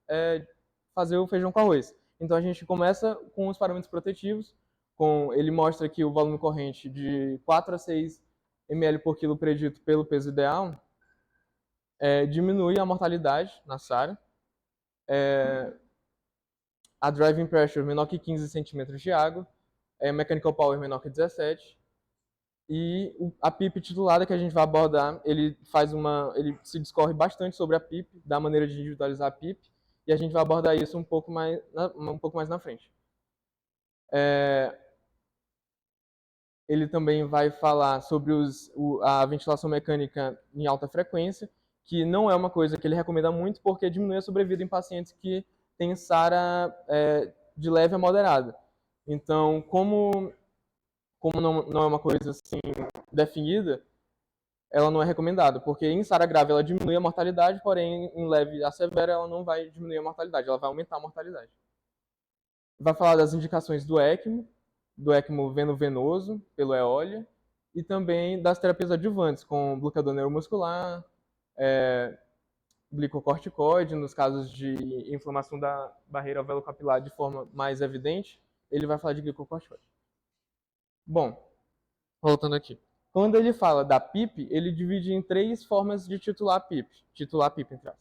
é, fazer o feijão com arroz. Então a gente começa com os parâmetros protetivos, ele mostra que o volume corrente de 4 a 6 ml por quilo predito pelo peso ideal diminui a mortalidade na SARA. A driving pressure menor que 15 centímetros de água, mechanical power menor que 17, e a PIP titulada que a gente vai abordar, ele se discorre bastante sobre a PIP, da maneira de individualizar a PIP, e a gente vai abordar isso um pouco mais na frente. Ele também vai falar sobre a ventilação mecânica em alta frequência, que não é uma coisa que ele recomenda muito, porque diminui a sobrevida em pacientes que têm SARA de leve a moderada. Então, como não é uma coisa assim definida, ela não é recomendada, porque em SARA grave ela diminui a mortalidade, porém em leve a severa ela não vai diminuir a mortalidade, ela vai aumentar a mortalidade. Vai falar das indicações do ECMO veno-venoso, pelo Eolia, e também das terapias adjuvantes, com bloqueador neuromuscular, glicocorticoide, nos casos de inflamação da barreira alveolo-capilar de forma mais evidente, ele vai falar de glicocorticoide. Bom, voltando aqui. Quando ele fala da PIP, ele divide em 3 formas de titular PIP, entre aspas.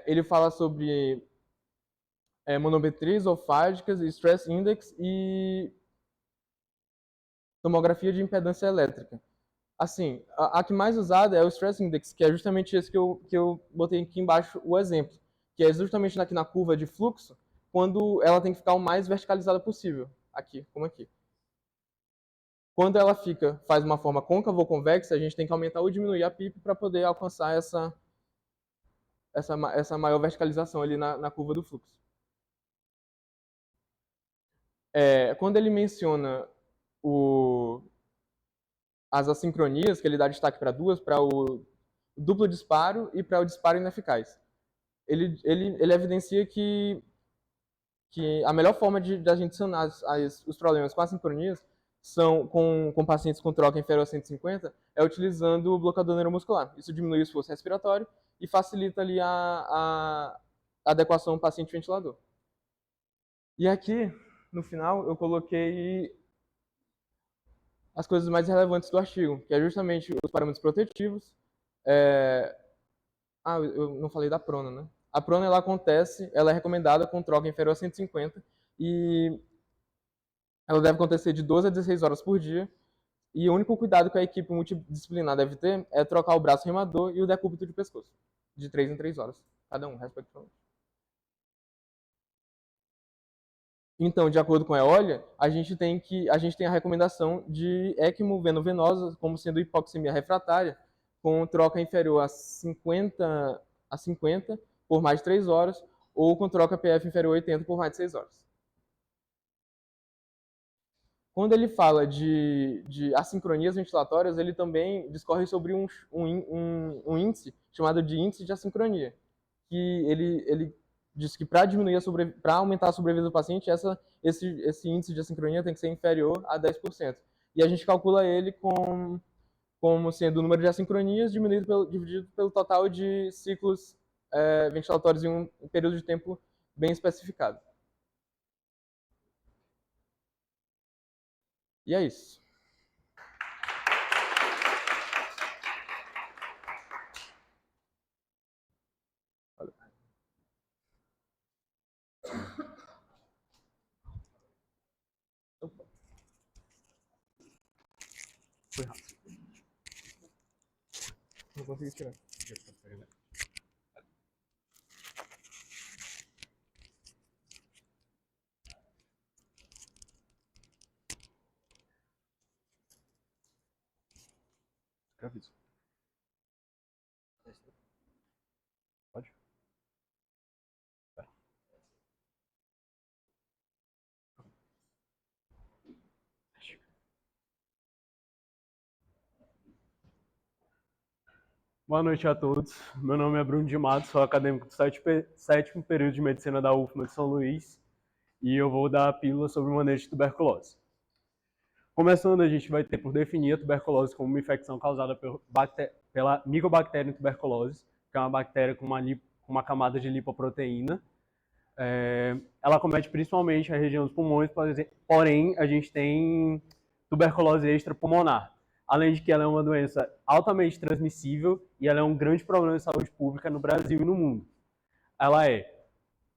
Ele fala sobre manometria esofágicas, stress index e tomografia de impedância elétrica. Assim, a que mais usada é o stress index, que é justamente esse que eu botei aqui embaixo o exemplo, que é justamente aqui na curva de fluxo, quando ela tem que ficar o mais verticalizada possível, aqui, como aqui. Quando ela faz uma forma côncava ou convexa, a gente tem que aumentar ou diminuir a PIP para poder alcançar essa maior verticalização ali na curva do fluxo. Quando ele menciona as assincronias, que ele dá destaque para duas, para o duplo disparo e para o disparo ineficaz. Ele evidencia que a melhor forma de a gente sanar os problemas com assincronias são com pacientes com troca inferior a 150, utilizando o bloqueador neuromuscular. Isso diminui o esforço respiratório e facilita ali a adequação paciente-ventilador. E aqui, no final, eu coloquei as coisas mais relevantes do artigo, que é justamente os parâmetros protetivos. Eu não falei da prona, né? A prona, ela é recomendada com troca inferior a 150 e ela deve acontecer de 12 a 16 horas por dia. E o único cuidado que a equipe multidisciplinar deve ter é trocar o braço remador e o decúbito de pescoço, de 3 em 3 horas, cada um, respectivamente. Então, de acordo com a Eolia, a gente tem a recomendação de ECMO veno-venosa como sendo hipoxemia refratária, com troca inferior a 50 por mais de 3 horas, ou com troca PF inferior a 80 por mais de 6 horas. Quando ele fala de assincronias ventilatórias, ele também discorre sobre um índice chamado de índice de assincronia, que ele diz que para aumentar a sobrevida do paciente, esse índice de assincronia tem que ser inferior a 10%. E a gente calcula ele como sendo o número de assincronias dividido pelo total de ciclos ventilatórios em um período de tempo bem especificado. E é isso. Foi rápido. Não consegui tirar. Aviso. Pode? Vai. Boa noite a todos. Meu nome é Bruno de Matos, sou acadêmico do 7º período de Medicina da UFMA de São Luís e eu vou dar a pílula sobre o manejo de tuberculose. Começando, a gente vai ter por definir a tuberculose como uma infecção causada pela Mycobacterium tuberculose, que é uma bactéria com uma com uma camada de lipoproteína. Ela comete principalmente a região dos pulmões, porém a gente tem tuberculose extrapulmonar. Além de que ela é uma doença altamente transmissível e ela é um grande problema de saúde pública no Brasil e no mundo. Ela é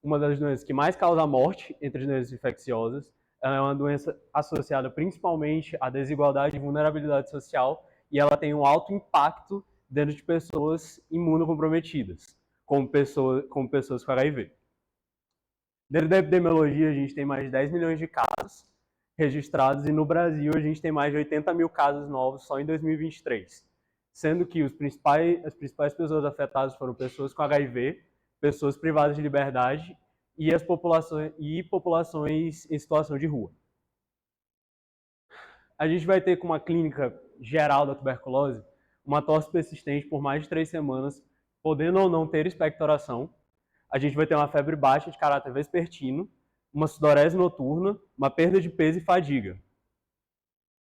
uma das doenças que mais causa morte entre as doenças infecciosas. Ela é uma doença associada principalmente à desigualdade e vulnerabilidade social e ela tem um alto impacto dentro de pessoas imunocomprometidas, como pessoas com HIV. Dentro da epidemiologia, a gente tem mais de 10 milhões de casos registrados e no Brasil a gente tem mais de 80 mil casos novos só em 2023, sendo que as principais pessoas afetadas foram pessoas com HIV, pessoas privadas de liberdade e populações em situação de rua. A gente vai ter como uma clínica geral da tuberculose uma tosse persistente por mais de 3 semanas, podendo ou não ter expectoração. A gente vai ter uma febre baixa de caráter vespertino, uma sudorese noturna, uma perda de peso e fadiga.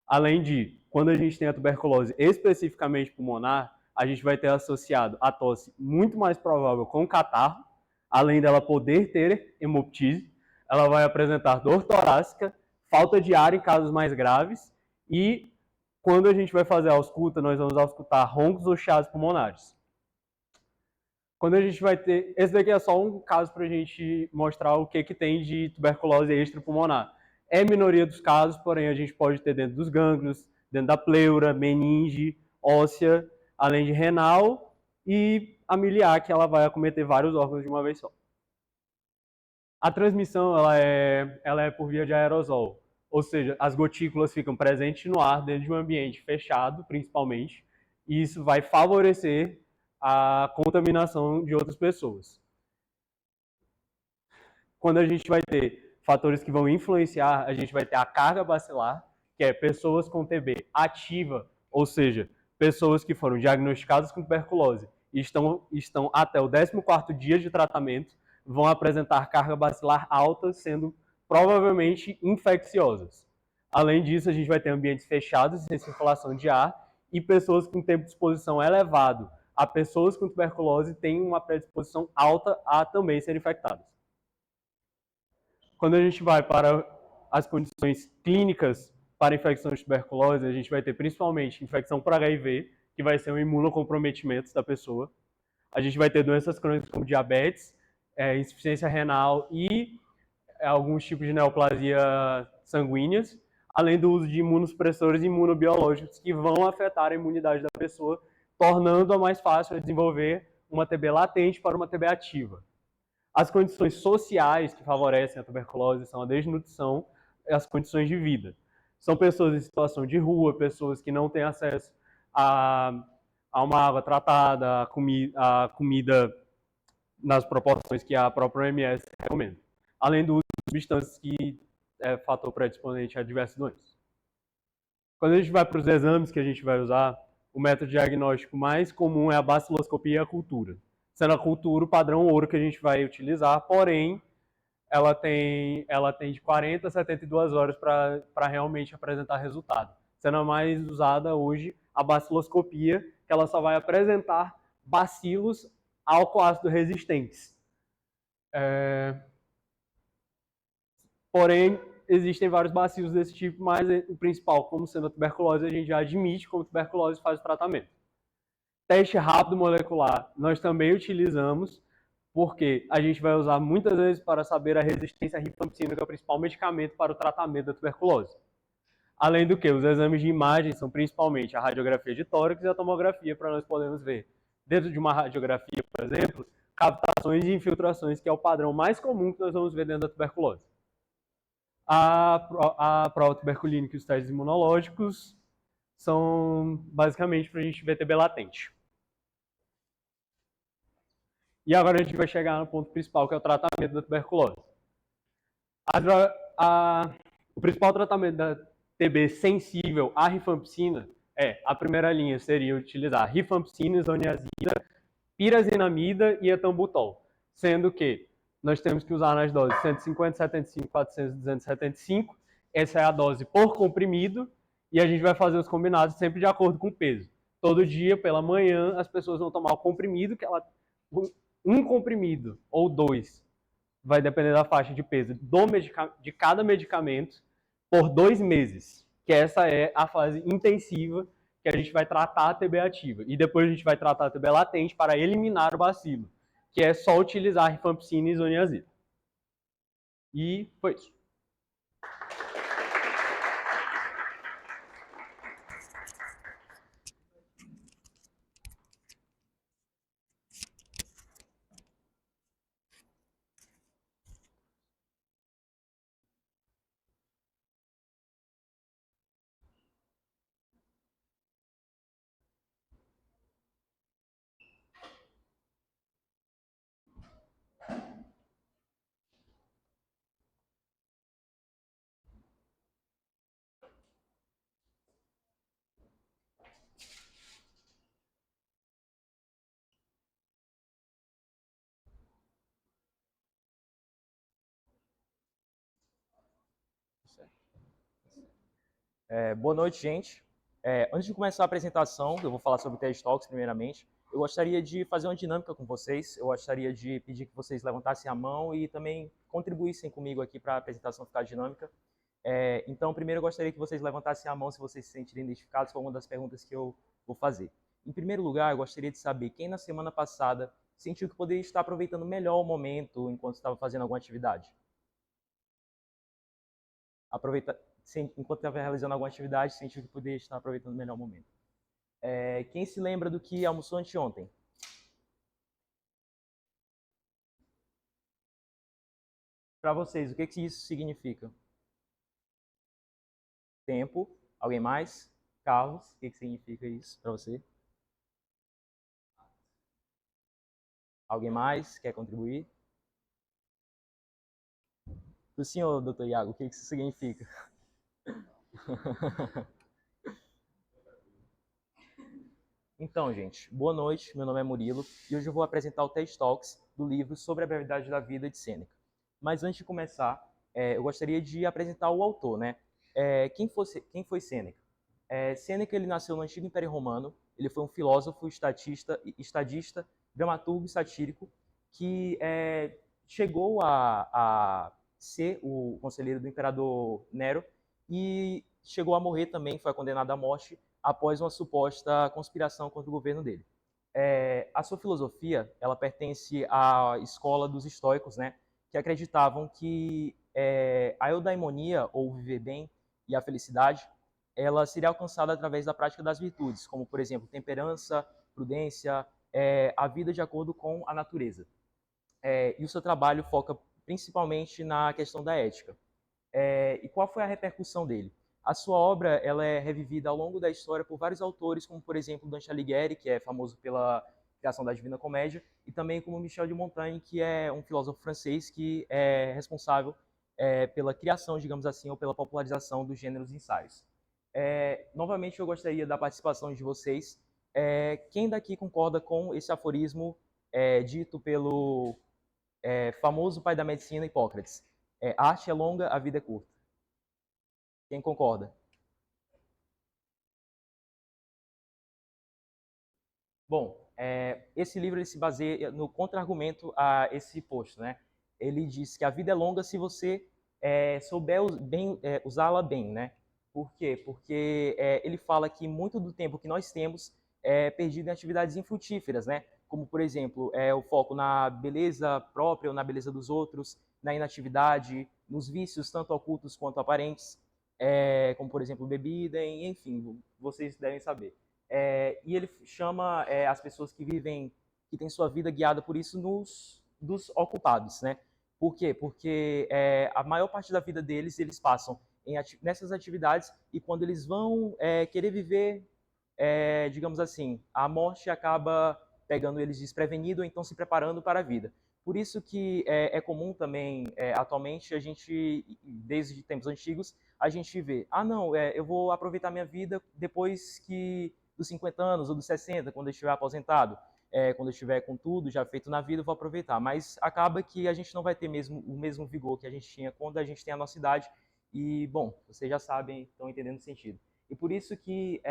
Além de, quando a gente tem a tuberculose especificamente pulmonar, a gente vai ter associado a tosse muito mais provável com catarro, além dela poder ter hemoptise, ela vai apresentar dor torácica, falta de ar em casos mais graves e, quando a gente vai fazer a ausculta, nós vamos auscultar roncos ou chiados pulmonares. Quando a gente vai ter... Esse daqui é só um caso para a gente mostrar o que tem de tuberculose extrapulmonar. É a minoria dos casos, porém a gente pode ter dentro dos gânglios, dentro da pleura, meninge, óssea, além de renal e a miliar, que ela vai acometer vários órgãos de uma vez só. A transmissão ela é por via de aerosol, ou seja, as gotículas ficam presentes no ar dentro de um ambiente fechado, principalmente, e isso vai favorecer a contaminação de outras pessoas. Quando a gente vai ter fatores que vão influenciar, a gente vai ter a carga bacilar, que é pessoas com TB ativa, ou seja, pessoas que foram diagnosticadas com tuberculose e estão até o 14º dia de tratamento, vão apresentar carga bacilar alta, sendo provavelmente infecciosas. Além disso, a gente vai ter ambientes fechados, sem circulação de ar, e pessoas com tempo de exposição elevado a pessoas com tuberculose têm uma predisposição alta a também serem infectadas. Quando a gente vai para as condições clínicas para infecção de tuberculose, a gente vai ter principalmente infecção por HIV, que vai ser um imunocomprometimento da pessoa. A gente vai ter doenças crônicas como diabetes, insuficiência renal e alguns tipos de neoplasia sanguíneas, além do uso de imunossupressores e imunobiológicos que vão afetar a imunidade da pessoa, tornando-a mais fácil de desenvolver uma TB latente para uma TB ativa. As condições sociais que favorecem a tuberculose são a desnutrição e as condições de vida. São pessoas em situação de rua, pessoas que não têm acesso a uma água tratada, a comida nas proporções que a própria OMS recomenda. Além do uso de substâncias que é fator predisponente a diversas doenças. Quando a gente vai para os exames que a gente vai usar, o método diagnóstico mais comum é a baciloscopia e a cultura. Sendo a cultura o padrão ouro que a gente vai utilizar, porém, ela tem de 40 a 72 horas para realmente apresentar resultado. Sendo a mais usada hoje a baciloscopia, que ela só vai apresentar bacilos álcool-ácido resistentes. Porém, existem vários bacilos desse tipo, mas o principal, como sendo a tuberculose, a gente já admite como tuberculose faz o tratamento. Teste rápido molecular, nós também utilizamos, porque a gente vai usar muitas vezes para saber a resistência à rifampicina, que é o principal medicamento para o tratamento da tuberculose. Além do que, os exames de imagem são principalmente a radiografia de tórax e a tomografia, para nós podermos ver, dentro de uma radiografia, por exemplo, captações e infiltrações, que é o padrão mais comum que nós vamos ver dentro da tuberculose. A prova tuberculínica e os testes imunológicos são basicamente para a gente ver TB latente. E agora a gente vai chegar no ponto principal, que é o tratamento da tuberculose. O principal tratamento da TB sensível à rifampicina a primeira linha seria utilizar rifampicina, isoniazida, pirazinamida e etambutol, sendo que nós temos que usar nas doses 150, 75, 400, 275. Essa é a dose por comprimido e a gente vai fazer os combinados sempre de acordo com o peso. Todo dia, pela manhã, as pessoas vão tomar o comprimido, um comprimido ou 2, vai depender da faixa de peso de cada medicamento, por 2 meses, que essa é a fase intensiva que a gente vai tratar a TB ativa. E depois a gente vai tratar a TB latente para eliminar o bacilo, que é só utilizar rifampicina e isoniazida. E foi isso. Boa noite, gente. Antes de começar a apresentação, eu vou falar sobre o TED Talks primeiramente. Eu gostaria de fazer uma dinâmica com vocês. Eu gostaria de pedir que vocês levantassem a mão e também contribuíssem comigo aqui para a apresentação ficar dinâmica. Então, primeiro eu gostaria que vocês levantassem a mão se vocês se sentirem identificados com alguma das perguntas que eu vou fazer. Em primeiro lugar, eu gostaria de saber quem na semana passada sentiu que poderia estar aproveitando melhor o momento enquanto estava fazendo alguma atividade. Enquanto estava realizando alguma atividade, sentiu que poderia estar aproveitando melhor o momento. Quem se lembra do que almoçou anteontem? Para vocês, o que isso significa? Tempo. Alguém mais? Carlos, o que significa isso para você? Alguém mais quer contribuir? Para o senhor, doutor Iago, o que isso significa? Então, gente, boa noite. Meu nome é Murilo e hoje eu vou apresentar o TED Talks do livro Sobre a Brevidade da Vida de Sêneca. Mas antes de começar, eu gostaria de apresentar o autor, né? Quem foi Sêneca? Sêneca ele nasceu no Antigo Império Romano. Ele foi um filósofo, estadista, dramaturgo e satírico que chegou a ser o conselheiro do imperador Nero e chegou a morrer também, foi condenado à morte após uma suposta conspiração contra o governo dele. A sua filosofia, ela pertence à escola dos estoicos, né, que acreditavam que a eudaimonia, ou viver bem, e a felicidade, ela seria alcançada através da prática das virtudes, como, por exemplo, temperança, prudência, a vida de acordo com a natureza. E o seu trabalho foca principalmente na questão da ética. E qual foi a repercussão dele? A sua obra ela é revivida ao longo da história por vários autores, como, por exemplo, Dante Alighieri, que é famoso pela criação da Divina Comédia, e também como Michel de Montaigne, que é um filósofo francês que é responsável pela criação, digamos assim, ou pela popularização dos gêneros ensaios. Novamente, eu gostaria da participação de vocês. Quem daqui concorda com esse aforismo dito pelo famoso pai da medicina, Hipócrates? A arte é longa, a vida é curta. Quem concorda? Bom, esse livro ele se baseia no contra-argumento a esse posto, né? Ele diz que a vida é longa se você souber usá-la bem, né? Por quê? Porque ele fala que muito do tempo que nós temos é perdido em atividades infrutíferas, né? Como, por exemplo, o foco na beleza própria ou na beleza dos outros, na inatividade, nos vícios, tanto ocultos quanto aparentes, como, por exemplo, bebida, enfim, vocês devem saber. E ele chama as pessoas que vivem, que têm sua vida guiada por isso, dos ocupados, né? Por quê? Porque a maior parte da vida deles, eles passam nessas atividades e quando eles vão querer viver, digamos assim, a morte acaba pegando eles desprevenidos ou então se preparando para a vida. Por isso que é comum também, atualmente, a gente, desde tempos antigos, a gente vê, não, eu vou aproveitar minha vida depois dos 50 anos ou dos 60, quando eu estiver aposentado, quando eu estiver com tudo já feito na vida, eu vou aproveitar. Mas acaba que a gente não vai ter mesmo o mesmo vigor que a gente tinha quando a gente tem a nossa idade. E, bom, vocês já sabem, estão entendendo o sentido. E por isso que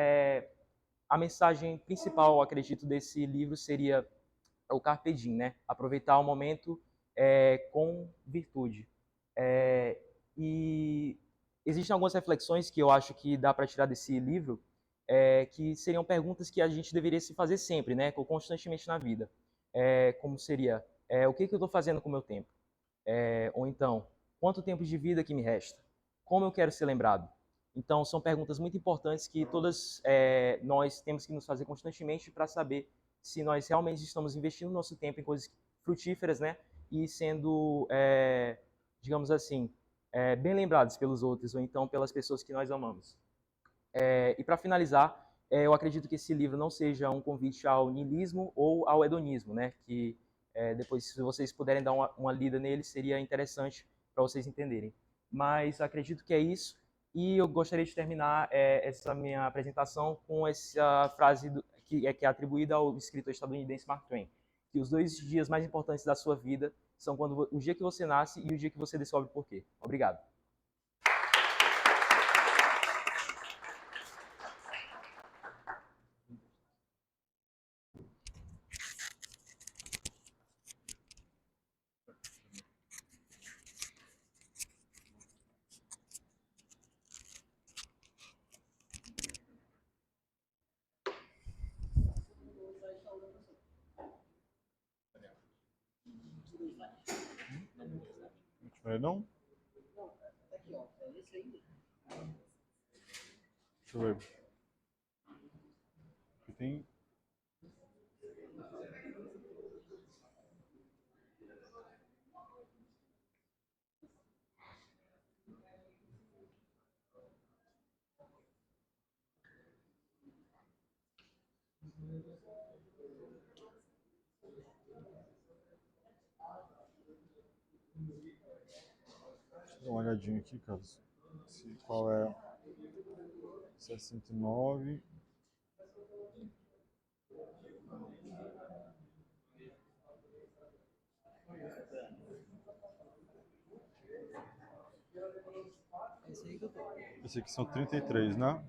a mensagem principal, acredito, desse livro seria o carpe diem, né? Aproveitar o momento com virtude. E existem algumas reflexões que eu acho que dá para tirar desse livro, que seriam perguntas que a gente deveria se fazer sempre, né? Constantemente na vida. Como seria, o que eu estou fazendo com o meu tempo? Ou então, quanto tempo de vida que me resta? Como eu quero ser lembrado? Então, são perguntas muito importantes que todas nós temos que nos fazer constantemente para saber se nós realmente estamos investindo nosso tempo em coisas frutíferas, né? E sendo, digamos assim, bem lembrados pelos outros ou então pelas pessoas que nós amamos. E para finalizar, eu acredito que esse livro não seja um convite ao niilismo ou ao hedonismo, né? Que depois, se vocês puderem dar uma lida nele, seria interessante para vocês entenderem. Mas acredito que é isso. E eu gostaria de terminar essa minha apresentação com essa frase que é atribuída ao escritor estadunidense Mark Twain, que os 2 dias mais importantes da sua vida são o dia que você nasce e o dia que você descobre por quê. Obrigado. Não? Deixa eu ver. Aqui tem. Deixa eu dar uma olhadinha aqui, cara. Qual é? 69. Esse aqui são 33, né?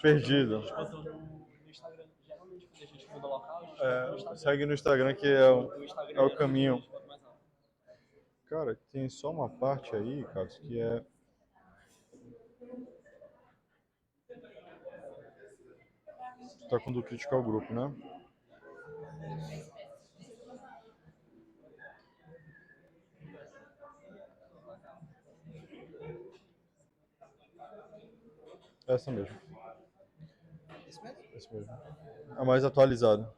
Perdido. Segue no Instagram que é o caminho. Cara, tem só uma parte aí, cara, que é. Tá com do crítica ao grupo, né? Essa mesmo. Essa mesmo. A mais atualizada.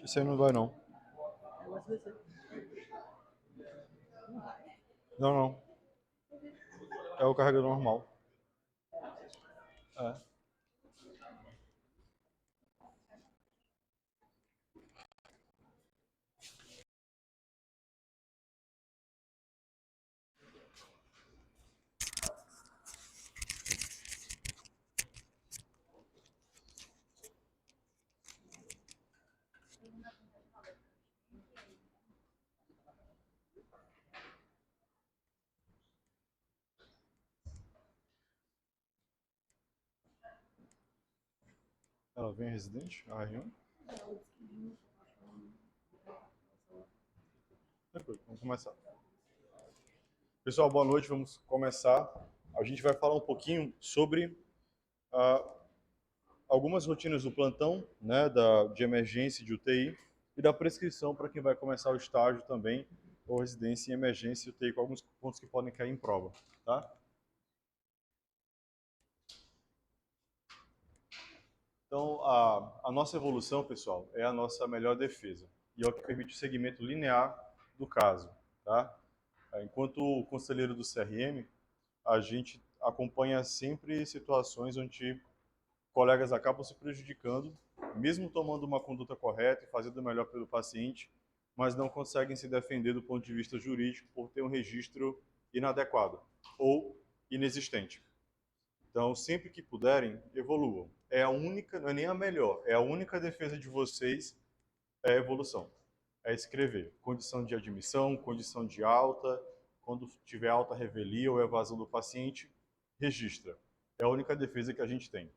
Esse aí não vai, não. Não, não. É o carregador normal. É. Ela vem residente? A R1? Depois, vamos começar. Pessoal, boa noite. Vamos começar. A gente vai falar um pouquinho sobre algumas rotinas do plantão, né, de emergência e de UTI, e da prescrição para quem vai começar o estágio também, ou residência em emergência e UTI, com alguns pontos que podem cair em prova. Tá? Então, a nossa evolução, pessoal, é a nossa melhor defesa, e é o que permite o segmento linear do caso. Tá? Enquanto conselheiro do CRM, a gente acompanha sempre situações onde colegas acabam se prejudicando, mesmo tomando uma conduta correta e fazendo o melhor pelo paciente, mas não conseguem se defender do ponto de vista jurídico por ter um registro inadequado ou inexistente. Então, sempre que puderem, evoluam. É a única, não é nem a melhor, é a única defesa de vocês é a evolução. É escrever condição de admissão, condição de alta, quando tiver alta revelia ou evasão do paciente, registra. É a única defesa que a gente tem.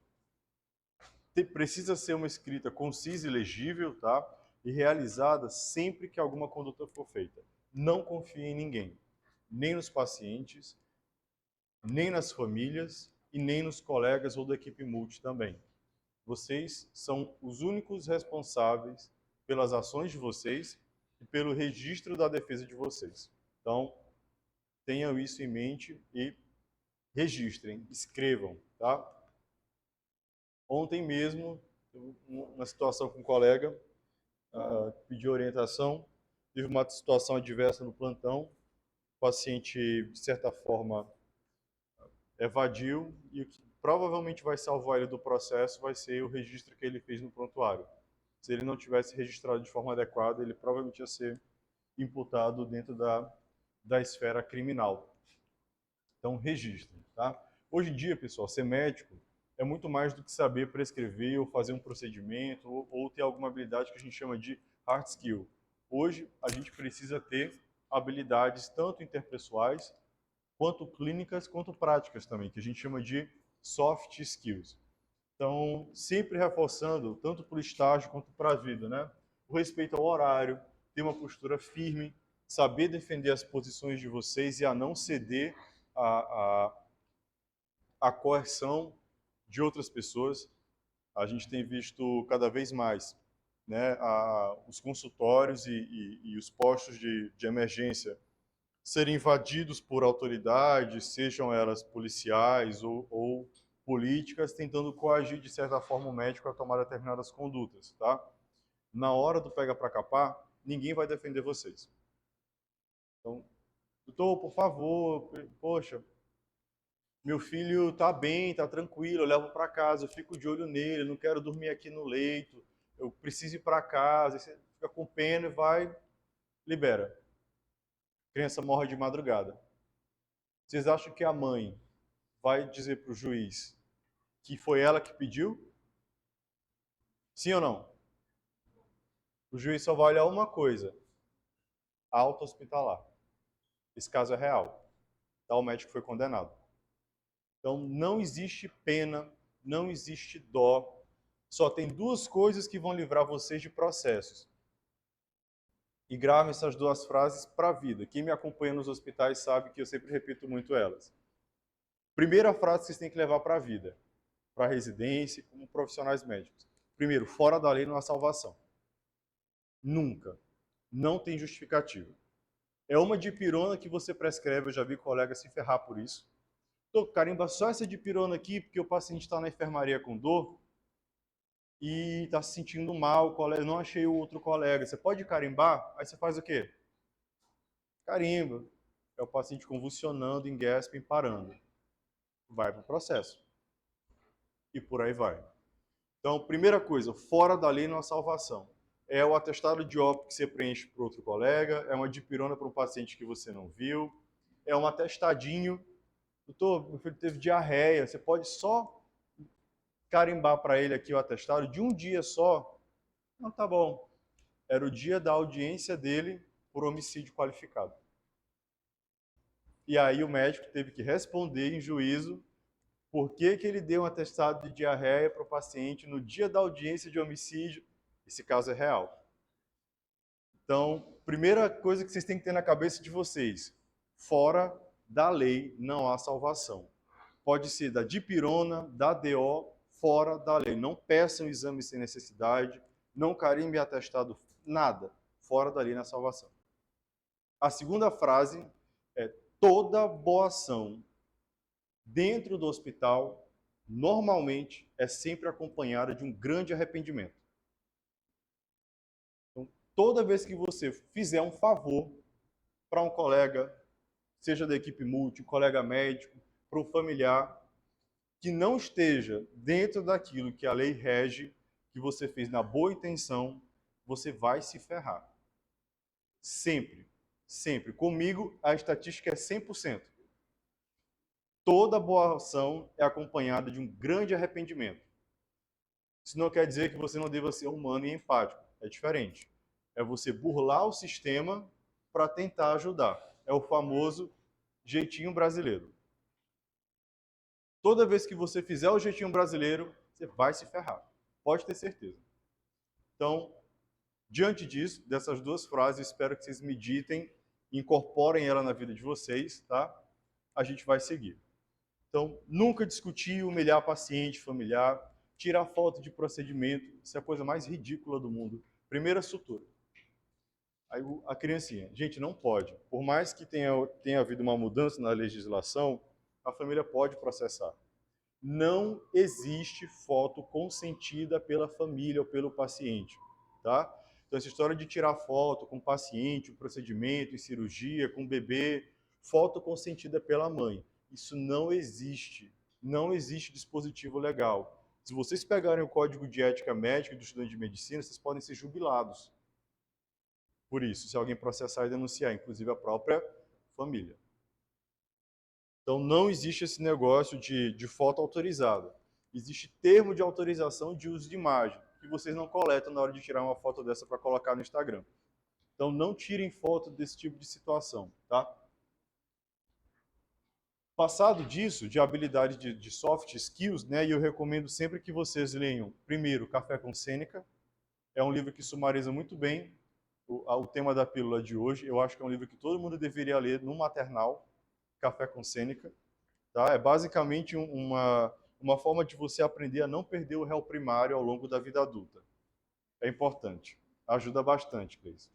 Precisa ser uma escrita concisa e legível, tá? E realizada sempre que alguma conduta for feita. Não confie em ninguém, nem nos pacientes, nem nas famílias e nem nos colegas ou da equipe multi também. Vocês são os únicos responsáveis pelas ações de vocês e pelo registro da defesa de vocês. Então, tenham isso em mente e registrem, escrevam, tá? Ontem mesmo, uma situação com um colega, pedi orientação, tive uma situação adversa no plantão, o paciente, de certa forma, evadiu, e o que provavelmente vai salvar ele do processo vai ser o registro que ele fez no prontuário. Se ele não tivesse registrado de forma adequada, ele provavelmente ia ser imputado dentro da esfera criminal. Então, registre, tá? Hoje em dia, pessoal, ser médico é muito mais do que saber prescrever ou fazer um procedimento ou ter alguma habilidade que a gente chama de hard skill. Hoje, a gente precisa ter habilidades tanto interpessoais, quanto clínicas, quanto práticas também, que a gente chama de soft skills. Então, sempre reforçando, tanto para o estágio quanto para a vida, né? O respeito ao horário, ter uma postura firme, saber defender as posições de vocês e a não ceder a coerção de outras pessoas. A gente tem visto cada vez mais, né, os consultórios e os postos de emergência serem invadidos por autoridades, sejam elas policiais ou políticas, tentando coagir, de certa forma, o médico a tomar determinadas condutas. Tá? Na hora do pega para capar, ninguém vai defender vocês. Então, doutor, por favor, poxa, meu filho está bem, está tranquilo, eu levo para casa, eu fico de olho nele, não quero dormir aqui no leito, eu preciso ir para casa. Aí você fica com pena e vai, libera. A criança morre de madrugada. Vocês acham que a mãe vai dizer para o juiz que foi ela que pediu? Sim ou não? O juiz só vai olhar uma coisa: alta hospitalar. Esse caso é real. Tal médico foi condenado. Então, não existe pena, não existe dó. Só tem duas coisas que vão livrar vocês de processos. E gravem essas duas frases para a vida. Quem me acompanha nos hospitais sabe que eu sempre repito muito elas. Primeira frase que vocês têm que levar para a vida, para a residência, como profissionais médicos. Primeiro, fora da lei não há salvação. Nunca. Não tem justificativa. É uma dipirona que você prescreve, eu já vi colegas se ferrar por isso. Tô, carimba só essa dipirona aqui, porque o paciente está na enfermaria com dor e está se sentindo mal, colega, não achei o outro colega. Você pode carimbar? Aí você faz o quê? Carimba. É o paciente convulsionando, em gasping, parando. Vai para o processo. E por aí vai. Então, primeira coisa, fora da lei não há salvação. É o atestado de óbito que você preenche para outro colega, é uma dipirona para um paciente que você não viu, é um atestadinho. Doutor, meu filho teve diarreia, você pode só carimbar para ele aqui o atestado de um dia só? Não, tá bom. Era o dia da audiência dele por homicídio qualificado. E aí o médico teve que responder em juízo por que ele deu um atestado de diarreia para o paciente no dia da audiência de homicídio. Esse caso é real. Então, primeira coisa que vocês têm que ter na cabeça de vocês, fora da lei não há salvação. Pode ser da dipirona, da DO, fora da lei. Não peçam exame sem necessidade, não carimbe atestado, nada. Fora da lei na salvação. A segunda frase é: toda boa ação dentro do hospital, normalmente, é sempre acompanhada de um grande arrependimento. Então, toda vez que você fizer um favor para um colega, seja da equipe multi, um colega médico, para um familiar, que não esteja dentro daquilo que a lei rege, que você fez na boa intenção, você vai se ferrar. Sempre. Sempre. Comigo, a estatística é 100%. Toda boa ação é acompanhada de um grande arrependimento. Isso não quer dizer que você não deva ser humano e empático. É diferente. É você burlar o sistema para tentar ajudar. É o famoso jeitinho brasileiro. Toda vez que você fizer o jeitinho brasileiro, você vai se ferrar. Pode ter certeza. Então, diante disso, dessas duas frases, espero que vocês meditem, incorporem ela na vida de vocês, tá? A gente vai seguir. Então, nunca discutir, humilhar paciente, familiar, tirar foto de procedimento, isso é a coisa mais ridícula do mundo. Primeira sutura. Aí a criancinha, gente, não pode. Por mais que tenha havido uma mudança na legislação, a família pode processar. Não existe foto consentida pela família ou pelo paciente, tá? Então, essa história de tirar foto com o paciente, o procedimento, em cirurgia, com o bebê, foto consentida pela mãe. Isso não existe. Não existe dispositivo legal. Se vocês pegarem o Código de Ética Médica do estudante de medicina, vocês podem ser jubilados. Por isso, se alguém processar e denunciar, inclusive a própria família. Então, não existe esse negócio de foto autorizada. Existe termo de autorização de uso de imagem, que vocês não coletam na hora de tirar uma foto dessa para colocar no Instagram. Então, não tirem foto desse tipo de situação, tá? Passado disso, de habilidade de soft skills, né, e eu recomendo sempre que vocês leiam, primeiro, Café com Sêneca. É um livro que sumariza muito bem o tema da pílula de hoje. Eu acho que é um livro que todo mundo deveria ler no maternal, Café com Sêneca. Tá? É basicamente uma forma de você aprender a não perder o réu primário ao longo da vida adulta. É importante. Ajuda bastante, Cleis.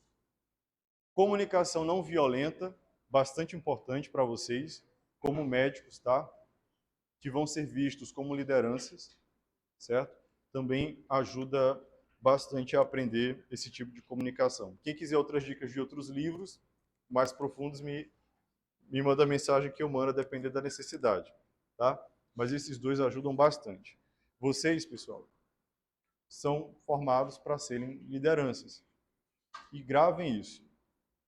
Comunicação não violenta, bastante importante para vocês, como médicos, tá? Que vão ser vistos como lideranças, certo? Também ajuda bastante a aprender esse tipo de comunicação. Quem quiser outras dicas de outros livros mais profundos, me manda mensagem que eu mando, a depender da necessidade, tá? Mas esses dois ajudam bastante. Vocês, pessoal, são formados para serem lideranças. E gravem isso.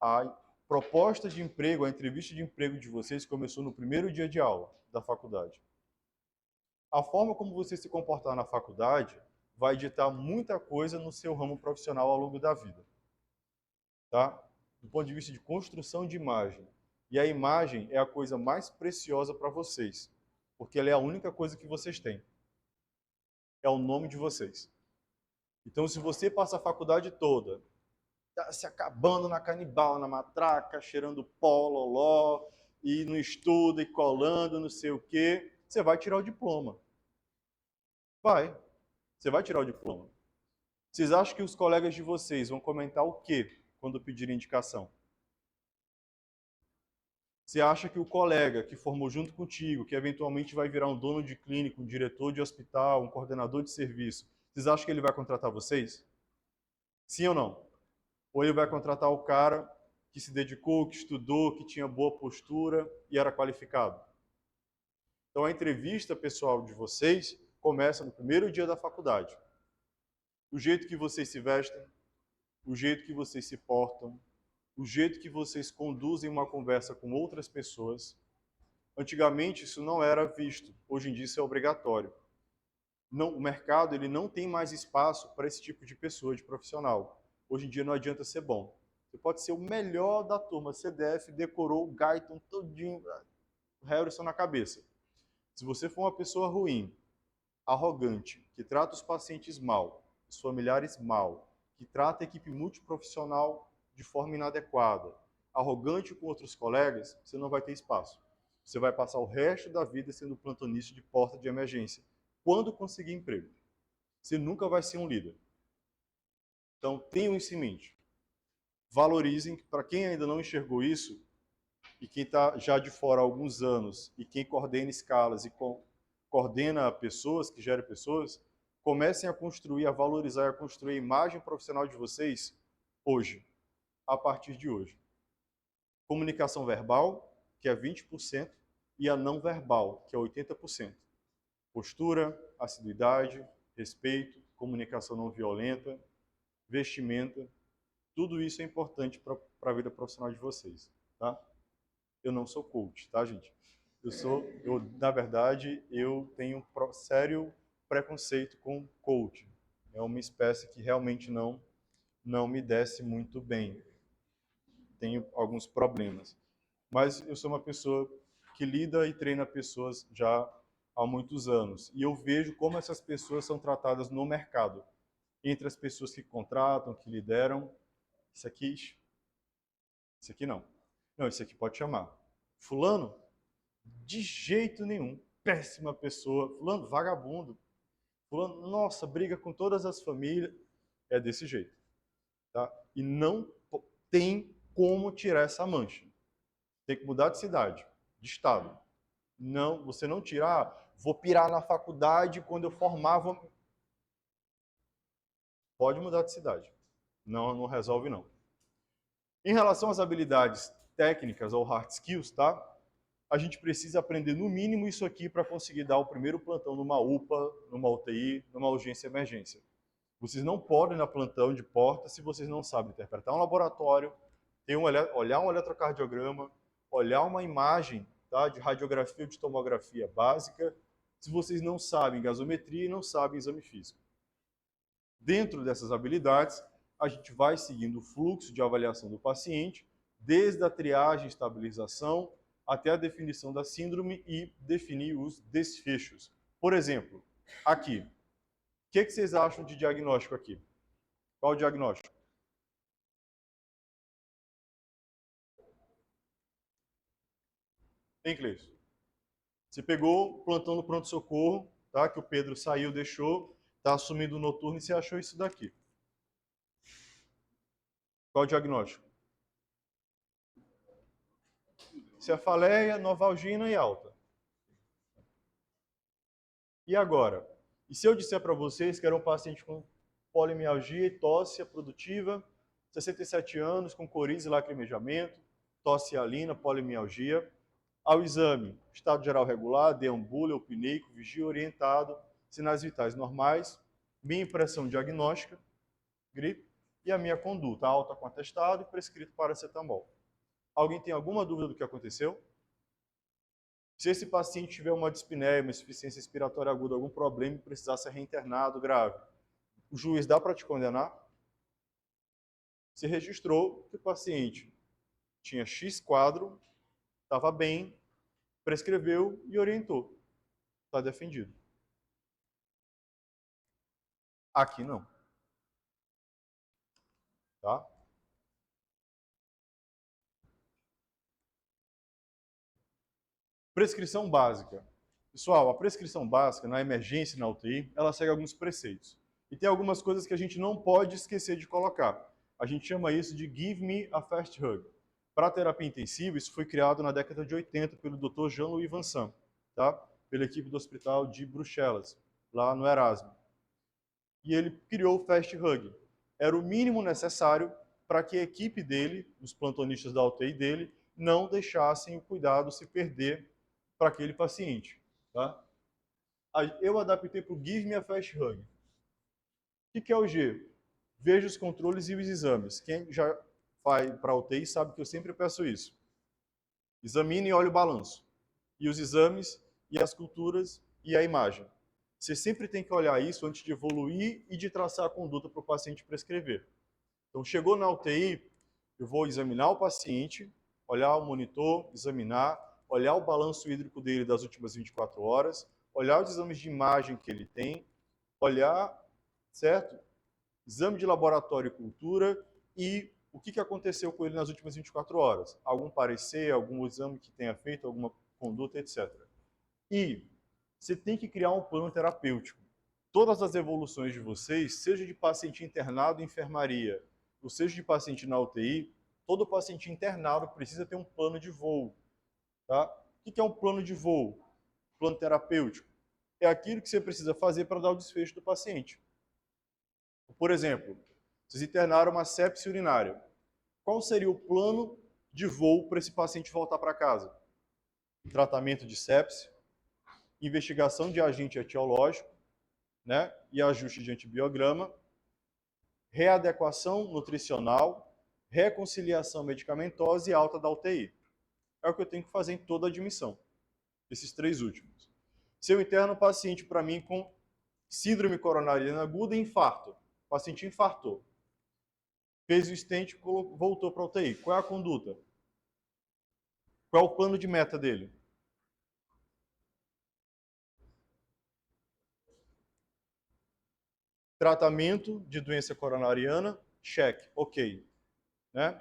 A proposta de emprego, a entrevista de emprego de vocês começou no primeiro dia de aula da faculdade. A forma como você se comportar na faculdade vai ditar muita coisa no seu ramo profissional ao longo da vida, tá? Do ponto de vista de construção de imagem. E a imagem é a coisa mais preciosa para vocês, porque ela é a única coisa que vocês têm. É o nome de vocês. Então, se você passa a faculdade toda, tá se acabando na canibal, na matraca, cheirando pó, loló, e não estuda, e colando, não sei o quê, você vai tirar o diploma. Vai. Você vai tirar o diploma. Vocês acham que os colegas de vocês vão comentar o quê quando pedirem indicação? Você acha que o colega que formou junto contigo, que eventualmente vai virar um dono de clínica, um diretor de hospital, um coordenador de serviço, vocês acham que ele vai contratar vocês? Sim ou não? Ou ele vai contratar o cara que se dedicou, que estudou, que tinha boa postura e era qualificado? Então a entrevista pessoal de vocês começa no primeiro dia da faculdade. O jeito que vocês se vestem, o jeito que vocês se portam, o jeito que vocês conduzem uma conversa com outras pessoas. Antigamente isso não era visto, hoje em dia isso é obrigatório. Não, o mercado ele não tem mais espaço para esse tipo de pessoa, de profissional. Hoje em dia não adianta ser bom. Você pode ser o melhor da turma, CDF, decorou o Guyton todinho, o Harrison na cabeça. Se você for uma pessoa ruim, arrogante, que trata os pacientes mal, os familiares mal, que trata a equipe multiprofissional de forma inadequada, arrogante com outros colegas, você não vai ter espaço. Você vai passar o resto da vida sendo plantonista de porta de emergência, quando conseguir emprego. Você nunca vai ser um líder. Então, tenham isso em mente. Valorizem, para quem ainda não enxergou isso, e quem está já de fora há alguns anos, e quem coordena escalas e coordena pessoas, que gera pessoas, comecem a construir, a valorizar e a construir a imagem profissional de vocês hoje, a partir de hoje. Comunicação verbal, que é 20%, e a não verbal, que é 80%. Postura, assiduidade, respeito, comunicação não violenta, vestimenta, tudo isso é importante para a vida profissional de vocês, tá? Eu não sou coach, tá, gente? Na verdade, eu tenho um sério preconceito com coach. É uma espécie que realmente não me desce muito bem. Tenho alguns problemas. Mas eu sou uma pessoa que lida e treina pessoas já há muitos anos. E eu vejo como essas pessoas são tratadas no mercado. Entre as pessoas que contratam, que lideram. Isso aqui não. Não, isso aqui pode chamar. Fulano, de jeito nenhum. Péssima pessoa. Fulano, vagabundo. Fulano, nossa, briga com todas as famílias. É desse jeito. Tá? E não tem como tirar essa mancha. Tem que mudar de cidade, de estado. Não, você não tirar, vou pirar na faculdade quando eu formar, vou... Pode mudar de cidade. Não resolve não. Em relação às habilidades técnicas ou hard skills, tá? A gente precisa aprender no mínimo isso aqui para conseguir dar o primeiro plantão numa UPA, numa UTI, numa urgência e emergência. Vocês não podem ir na plantão de porta se vocês não sabem interpretar um laboratório, olhar um eletrocardiograma, olhar uma imagem, tá, de radiografia ou de tomografia básica, se vocês não sabem gasometria e não sabem exame físico. Dentro dessas habilidades, a gente vai seguindo o fluxo de avaliação do paciente, desde a triagem e estabilização até a definição da síndrome e definir os desfechos. Por exemplo, aqui, o que vocês acham de diagnóstico aqui? Qual o diagnóstico? Em inglês. Você pegou o plantão no pronto-socorro, tá, que o Pedro saiu, deixou, está assumindo o noturno e você achou isso daqui. Qual o diagnóstico? Cefaleia, novalgina e alta. E agora? E se eu disser para vocês que era um paciente com polimialgia e tosse produtiva, 67 anos, com coriza e lacrimejamento, tosse alina, polimialgia, ao exame, estado geral regular, deambula, eupineico, vigia orientado, sinais vitais normais, minha impressão diagnóstica, gripe, e a minha conduta, alta com atestado e prescrito paracetamol. Alguém tem alguma dúvida do que aconteceu? Se esse paciente tiver uma dispneia, uma insuficiência respiratória aguda, algum problema e precisar ser reinternado grave, o juiz dá para te condenar? Você registrou que o paciente tinha X quadro, estava bem, prescreveu e orientou. Está defendido. Aqui não. Tá? Prescrição básica. Pessoal, a prescrição básica na emergência e na UTI, ela segue alguns preceitos. E tem algumas coisas que a gente não pode esquecer de colocar. A gente chama isso de Give Me a Fast Hug. Para terapia intensiva, isso foi criado na década de 80 pelo Dr. Jean-Louis Vincent, tá? Pela equipe do Hospital de Bruxelas, lá no Erasmo. E ele criou o Fast Hug. Era o mínimo necessário para que a equipe dele, os plantonistas da UTI dele, não deixassem o cuidado se perder para aquele paciente. Tá? Eu adaptei para o Give Me a Fast Hug. O que é o G? Veja os controles e os exames. Quem já vai para a UTI sabe que eu sempre peço isso. Examine e olhe o balanço. E os exames, e as culturas, e a imagem. Você sempre tem que olhar isso antes de evoluir e de traçar a conduta para o paciente prescrever. Então, chegou na UTI, eu vou examinar o paciente, olhar o monitor, examinar, olhar o balanço hídrico dele das últimas 24 horas, olhar os exames de imagem que ele tem, olhar, certo? Exame de laboratório e cultura e o que aconteceu com ele nas últimas 24 horas. Algum parecer, algum exame que tenha feito, alguma conduta, etc. E você tem que criar um plano terapêutico. Todas as evoluções de vocês, seja de paciente internado em enfermaria, ou seja de paciente na UTI, todo paciente internado precisa ter um plano de voo. Tá? O que é um plano de voo? Plano terapêutico. É aquilo que você precisa fazer para dar o desfecho do paciente. Por exemplo, vocês internaram uma sepse urinária. Qual seria o plano de voo para esse paciente voltar para casa? Tratamento de sepse, investigação de agente etiológico, né, e ajuste de antibiograma, readequação nutricional, reconciliação medicamentosa e alta da UTI. É o que eu tenho que fazer em toda a admissão, esses três últimos. Se eu interno um paciente para mim com síndrome coronariana aguda e infarto, o paciente infartou, fez o stent, voltou para a UTI, qual é a conduta? Qual é o plano de meta dele? Tratamento de doença coronariana, cheque, ok. Né?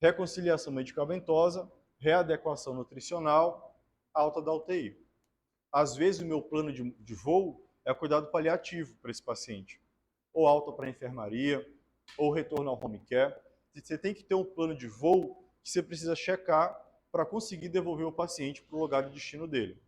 Reconciliação medicamentosa, readequação nutricional, alta da UTI. Às vezes o meu plano de voo é cuidado paliativo para esse paciente. Ou alta para a enfermaria, ou retorno ao home care. Você tem que ter um plano de voo que você precisa checar para conseguir devolver o paciente para o lugar de destino dele.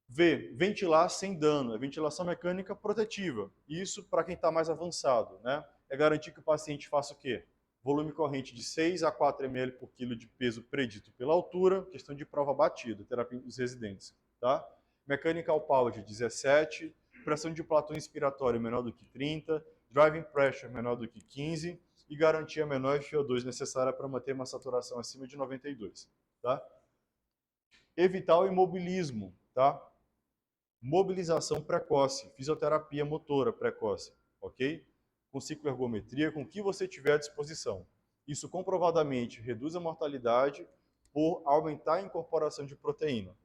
V, ventilar sem dano, é ventilação mecânica protetiva. Isso para quem está mais avançado, né? É garantir que o paciente faça o quê? Volume corrente de 6 a 4 ml por quilo de peso predito pela altura, questão de prova batida, terapia dos residentes, tá? Mechanical power de 17, pressão de platô inspiratório menor do que 30, driving pressure menor do que 15 e garantia menor FO2 necessária para manter uma saturação acima de 92, tá? Evitar o imobilismo, tá? Mobilização precoce, fisioterapia motora precoce, ok? Com cicloergometria, com o que você tiver à disposição. Isso comprovadamente reduz a mortalidade por aumentar a incorporação de proteína.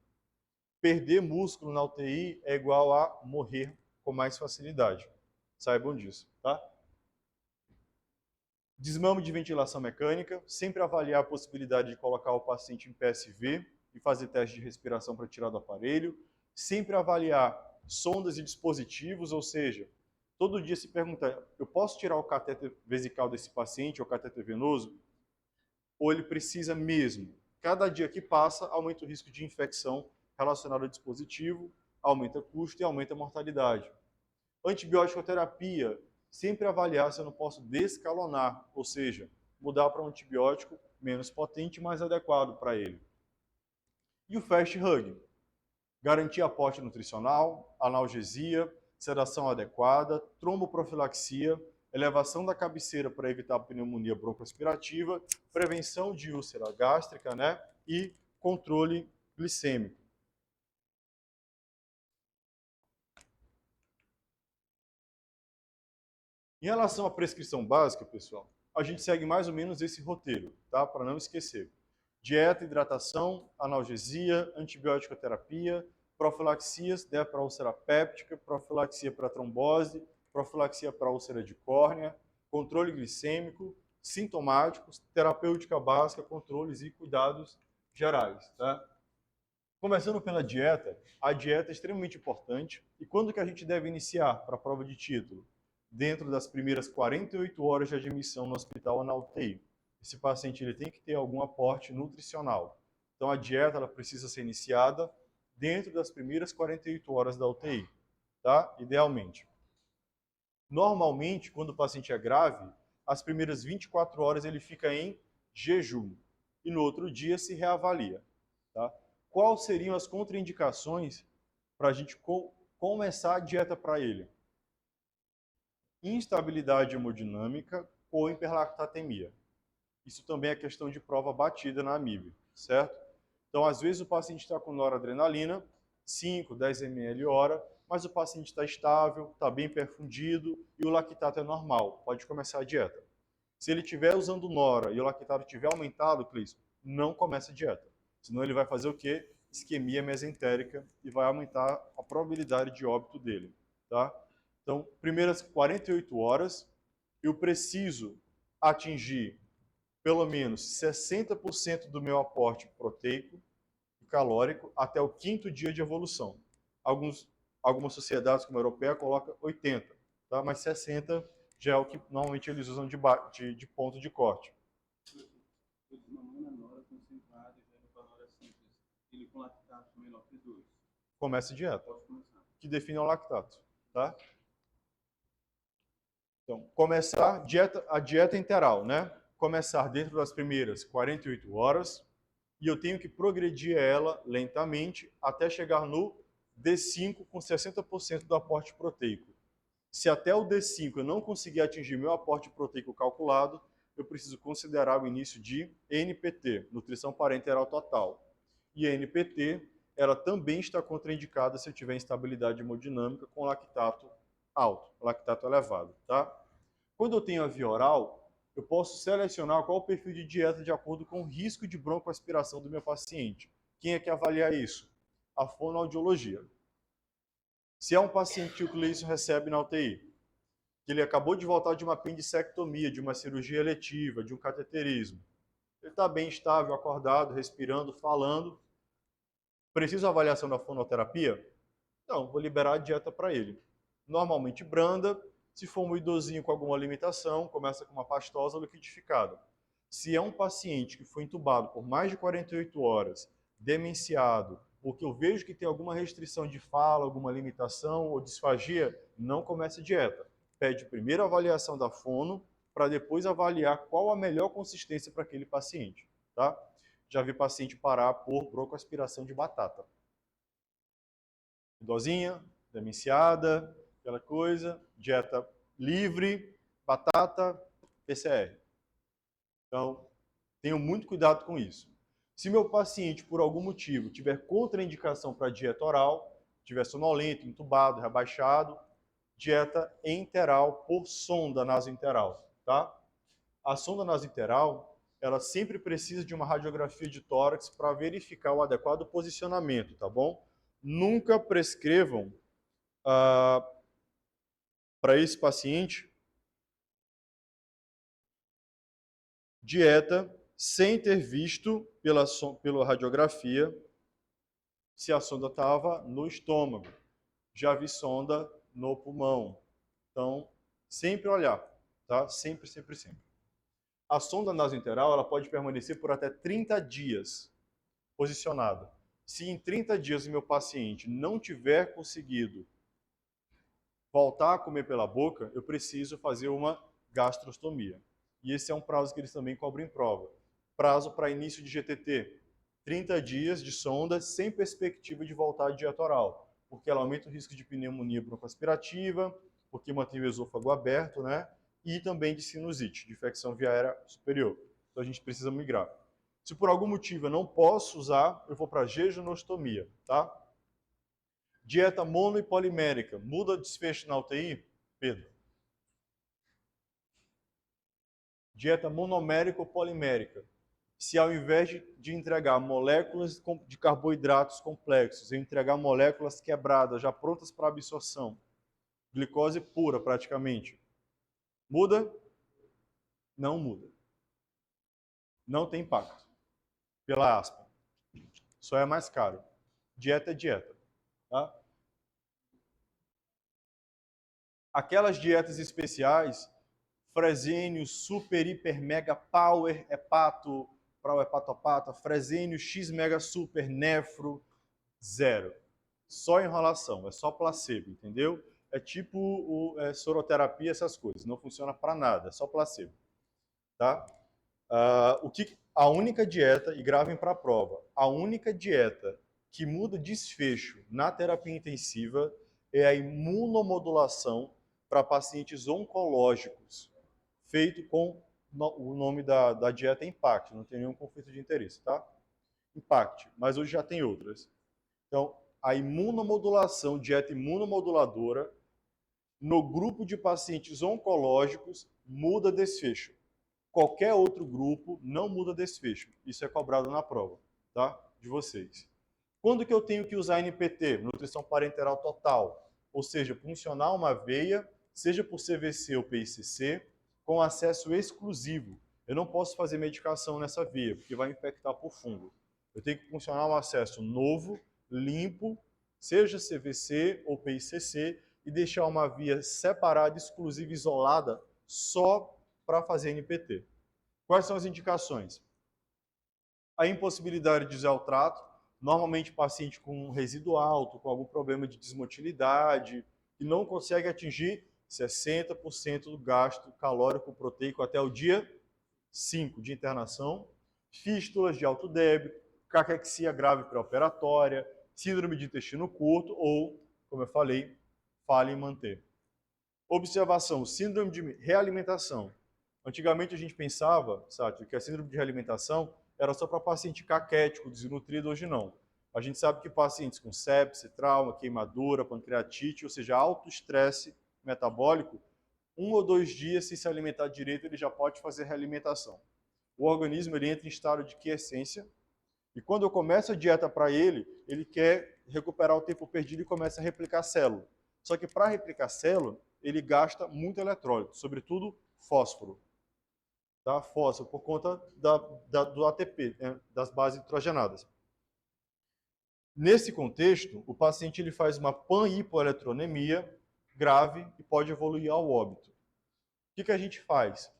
Perder músculo na UTI é igual a morrer com mais facilidade. Saibam disso, tá? Desmame de ventilação mecânica, sempre avaliar a possibilidade de colocar o paciente em PSV e fazer teste de respiração para tirar do aparelho. Sempre avaliar sondas e dispositivos, ou seja, todo dia se perguntar, eu posso tirar o catéter vesical desse paciente, ou catéter venoso? Ou ele precisa mesmo? Cada dia que passa, aumenta o risco de infecção relacionada ao dispositivo, aumenta custo e aumenta a mortalidade. Antibiótico-terapia, sempre avaliar se eu não posso descalonar, ou seja, mudar para um antibiótico menos potente, mais adequado para ele. E o fast hug, garantir aporte nutricional, analgesia, sedação adequada, tromboprofilaxia, elevação da cabeceira para evitar a pneumonia broncoaspirativa, prevenção de úlcera gástrica, né? E controle glicêmico. Em relação à prescrição básica, pessoal, a gente segue mais ou menos esse roteiro, tá? Para não esquecer. Dieta, hidratação, analgesia, antibiótico-terapia, profilaxias, né, para úlcera péptica, profilaxia para trombose, profilaxia para úlcera de córnea, controle glicêmico, sintomáticos, terapêutica básica, controles e cuidados gerais, tá? Começando pela dieta, a dieta é extremamente importante. E quando que a gente deve iniciar para a prova de título? Dentro das primeiras 48 horas de admissão no hospital ou na UTI. Esse paciente ele tem que ter algum aporte nutricional. Então a dieta ela precisa ser iniciada dentro das primeiras 48 horas da UTI, tá? Idealmente. Normalmente, quando o paciente é grave, as primeiras 24 horas ele fica em jejum e no outro dia se reavalia, tá? Quais seriam as contraindicações para a gente começar a dieta para ele? Instabilidade hemodinâmica ou hiperlactatemia. Isso também é questão de prova batida na AMIB, certo? Então, às vezes o paciente está com noradrenalina, 5, 10 ml hora, mas o paciente está estável, está bem perfundido e o lactato é normal, pode começar a dieta. Se ele estiver usando nora e o lactato estiver aumentado, Clis, não começa a dieta. Senão ele vai fazer o quê? Isquemia mesentérica e vai aumentar a probabilidade de óbito dele, tá? Então, primeiras 48 horas, eu preciso atingir pelo menos 60% do meu aporte proteico e calórico até o 5º dia de evolução. Algumas sociedades, como a europeia, colocam 80, tá? Mas 60 já é o que normalmente eles usam de ponto de corte. Comece dieta. Que define o lactato, tá? Então, começar a dieta interal, né? Começar dentro das primeiras 48 horas e eu tenho que progredir ela lentamente até chegar no D5 com 60% do aporte proteico. Se até o D5 eu não conseguir atingir meu aporte proteico calculado, eu preciso considerar o início de NPT, nutrição parenteral total. E a NPT, ela também está contraindicada se eu tiver instabilidade hemodinâmica com lactato alto, lactato elevado, tá? Quando eu tenho a via oral, eu posso selecionar qual o perfil de dieta de acordo com o risco de broncoaspiração do meu paciente. Quem é que avalia isso? A fonoaudiologia. Se é um paciente que o Cleison recebe na UTI, que ele acabou de voltar de uma apendicectomia, de uma cirurgia eletiva, de um cateterismo, ele está bem estável, acordado, respirando, falando, precisa avaliação da fonoterapia? Não, vou liberar a dieta para ele. Normalmente branda, se for um idosinho com alguma limitação, começa com uma pastosa liquidificada. Se é um paciente que foi entubado por mais de 48 horas, demenciado, porque eu vejo que tem alguma restrição de fala, alguma limitação ou disfagia, não comece dieta. Pede primeiro a avaliação da fono, para depois avaliar qual a melhor consistência para aquele paciente, tá? Já vi paciente parar por broncoaspiração de batata. Idosinha, demenciada, aquela coisa, dieta livre, batata, PCR. Então, tenho muito cuidado com isso. Se meu paciente, por algum motivo, tiver contraindicação para dieta oral, tiver sonolento, entubado, rebaixado, dieta enteral por sonda nasointeral, tá? A sonda nasointeral, ela sempre precisa de uma radiografia de tórax para verificar o adequado posicionamento, tá bom? Nunca prescrevam para esse paciente dieta sem ter visto pela radiografia se a sonda estava no estômago. Já vi sonda no pulmão. Então, sempre olhar, tá? Sempre, sempre, sempre. A sonda nasointeral, ela pode permanecer por até 30 dias posicionada. Se em 30 dias o meu paciente não tiver conseguido voltar a comer pela boca, eu preciso fazer uma gastrostomia. E esse é um prazo que eles também cobram em prova. Prazo para início de GTT, 30 dias de sonda sem perspectiva de voltar à dieta oral, porque ela aumenta o risco de pneumonia broncoaspirativa, porque mantém o esôfago aberto, né? E também de sinusite, de infecção via aérea superior. Então a gente precisa migrar. Se por algum motivo eu não posso usar, eu vou para jejunostomia, tá? Dieta mono e polimérica. Muda desfecho na UTI? Pedro. Dieta monomérica ou polimérica. Se ao invés de entregar moléculas de carboidratos complexos, eu entregar moléculas quebradas, já prontas para absorção, glicose pura praticamente, muda? Não muda. Não tem impacto. Pela aspa. Só é mais caro. Dieta é dieta. Tá? Aquelas dietas especiais, Fresênio, super, hiper, mega, power, hepato, hepatopata, Fresênio, x, mega, super, nefro, zero. Só enrolação, é só placebo, entendeu? É tipo soroterapia, essas coisas. Não funciona para nada, é só placebo. Tá? A única dieta, e gravem para a prova, a única dieta que muda desfecho na terapia intensiva é a imunomodulação para pacientes oncológicos, feito com o nome da dieta Impact, não tem nenhum conflito de interesse, tá? Impact, mas hoje já tem outras. Então, a imunomodulação, dieta imunomoduladora, no grupo de pacientes oncológicos, muda desfecho. Qualquer outro grupo não muda desfecho. Isso é cobrado na prova, tá? De vocês. Quando que eu tenho que usar NPT? Nutrição parenteral total. Ou seja, funcionar uma veia, seja por CVC ou PICC, com acesso exclusivo. Eu não posso fazer medicação nessa via, porque vai infectar por fungo. Eu tenho que funcionar um acesso novo, limpo, seja CVC ou PICC, e deixar uma via separada, exclusiva, isolada, só para fazer NPT. Quais são as indicações? A impossibilidade de usar o trato, normalmente paciente com resíduo alto, com algum problema de desmotilidade, que não consegue atingir 60% do gasto calórico proteico até o dia 5 de internação, fístulas de alto débito, caquexia grave pré-operatória, síndrome de intestino curto ou, como eu falei, falha em manter. Observação, síndrome de realimentação. Antigamente a gente pensava, Sátio, que a síndrome de realimentação era só para paciente caquético, desnutrido, hoje não. A gente sabe que pacientes com sepse, trauma, queimadura, pancreatite, ou seja, alto estresse metabólico, 1 ou 2 dias, se alimentar direito, ele já pode fazer realimentação. O organismo ele entra em estado de quiescência, e quando eu começo a dieta para ele, ele quer recuperar o tempo perdido e começa a replicar célula. Só que para replicar célula, ele gasta muito eletrólito, sobretudo fósforo. Tá? Fósforo, por conta do ATP, né? Das bases nitrogenadas. Nesse contexto, o paciente ele faz uma pan-hipoeletronemia grave e pode evoluir ao óbito. O que a gente faz?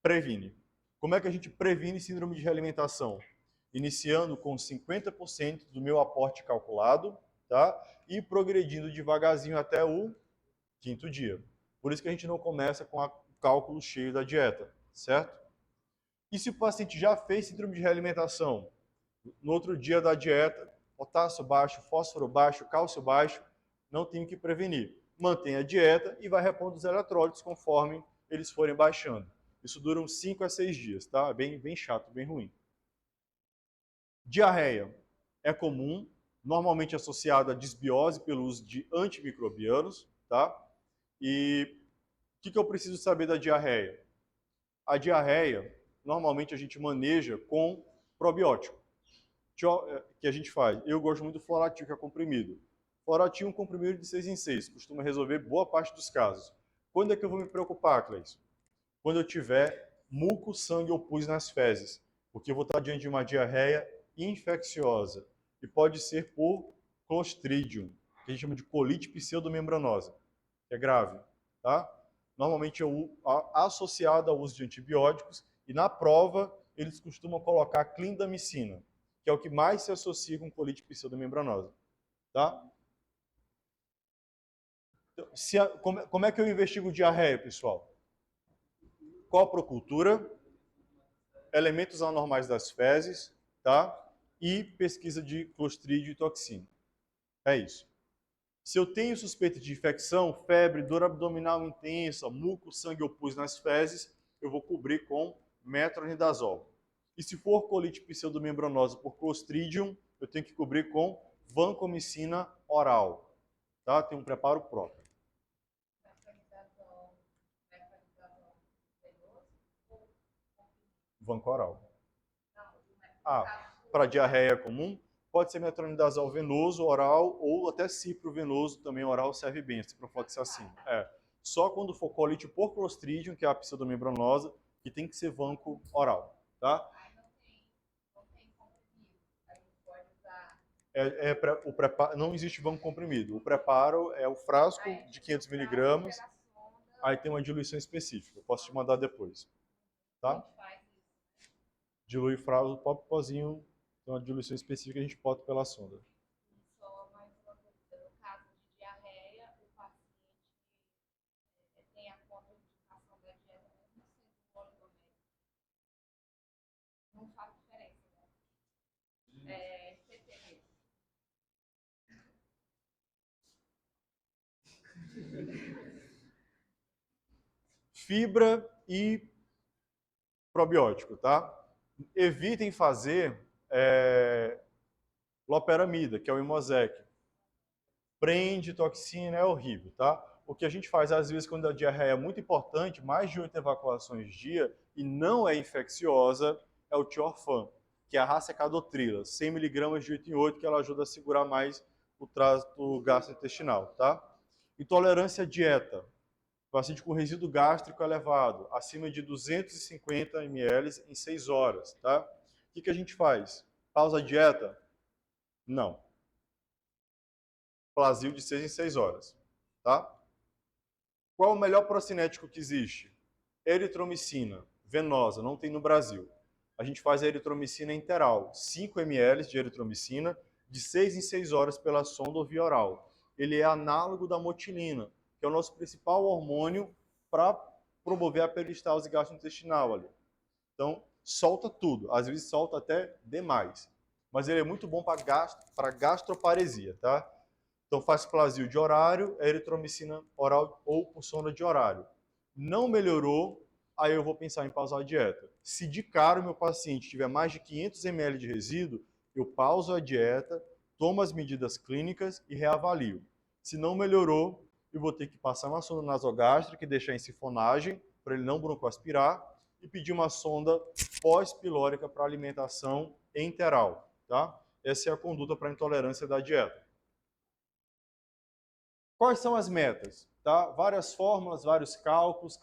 Previne. Como é que a gente previne síndrome de realimentação? Iniciando com 50% do meu aporte calculado, tá? E progredindo devagarzinho até o 5º dia. Por isso que a gente não começa com o cálculo cheio da dieta, certo? E se o paciente já fez síndrome de realimentação, no outro dia da dieta, potássio baixo, fósforo baixo, cálcio baixo, não tem que prevenir. Mantém a dieta e vai repondo os eletrólitos conforme eles forem baixando. Isso dura uns 5 a 6 dias, tá? Bem chato, bem ruim. Diarreia é comum, normalmente associada a disbiose pelo uso de antimicrobianos, tá? E o que eu preciso saber da diarreia? A diarreia, normalmente a gente maneja com probiótico. Que a gente faz? Eu gosto muito do Floratil, que é comprimido. Floratil é um comprimido de 6 em 6, costuma resolver boa parte dos casos. Quando é que eu vou me preocupar, Cleison? Quando eu tiver muco, sangue ou pus nas fezes, porque eu vou estar diante de uma diarreia infecciosa, e pode ser por Clostridium, que a gente chama de colite pseudomembranosa, que é grave, tá? Normalmente é associado ao uso de antibióticos, e na prova eles costumam colocar clindamicina, que é o que mais se associa com colite pseudomembranosa, tá? Como é que eu investigo diarreia, pessoal? Coprocultura, elementos anormais das fezes, tá? E pesquisa de Clostridio e toxina. É isso. Se eu tenho suspeita de infecção, febre, dor abdominal intensa, muco, sangue ou pus nas fezes, eu vou cobrir com metronidazol. E se for colite pseudomembranosa por Clostridium, eu tenho que cobrir com vancomicina oral. Tá? Tem um preparo próprio. Vanco oral. Para diarreia comum, pode ser metronidazol venoso, oral, ou até cipro venoso, também oral, serve bem, ciprofloxacina. Só quando for colite por Clostridium, que é a pseudomembranosa, que tem que ser vanco oral, tá? Não existe vanco comprimido. O preparo é o frasco de 500 miligramas, aí tem uma diluição específica. Eu posso te mandar depois, tá? Dilui o frasco, o próprio pozinho, tem uma diluição específica, a gente bota pela sonda. Só mais uma dúvida. No caso de diarreia, o paciente tem a contraindicação da dieta mesmo sendo oligométrico. Não faz diferença, né? CT Fibra e probiótico, tá? Evitem fazer loperamida, que é o Imosec. Prende, toxina, é horrível, tá? O que a gente faz, às vezes, quando a diarreia é muito importante, mais de 8 evacuações dia, e não é infecciosa, é o tiorfan, que é a racecadotrila, 100 mg de 8 em 8, que ela ajuda a segurar mais o trânsito gastrointestinal, tá? Intolerância à dieta. Paciente com resíduo gástrico elevado, acima de 250 ml em 6 horas, tá? O que a gente faz? Pausa a dieta? Não. Plasil de 6 em 6 horas, tá? Qual o melhor procinético que existe? Eritromicina, venosa, não tem no Brasil. A gente faz a eritromicina interal, 5 ml de eritromicina, de 6 em 6 horas pela sonda ou via oral. Ele é análogo da motilina, que é o nosso principal hormônio para promover a peristalse gastrointestinal ali. Então, solta tudo, às vezes solta até demais. Mas ele é muito bom para gastroparesia, tá? Então, faz plasio de horário, eritromicina oral ou por sonda de horário. Não melhorou, aí eu vou pensar em pausar a dieta. Se de cara o meu paciente tiver mais de 500 ml de resíduo, eu pauso a dieta, tomo as medidas clínicas e reavalio. Se não melhorou, eu vou ter que passar uma sonda nasogástrica e deixar em sifonagem, para ele não broncoaspirar, e pedir uma sonda pós-pilórica para alimentação enteral. Tá? Essa é a conduta para intolerância da dieta. Quais são as metas? Tá? Várias fórmulas, vários cálculos.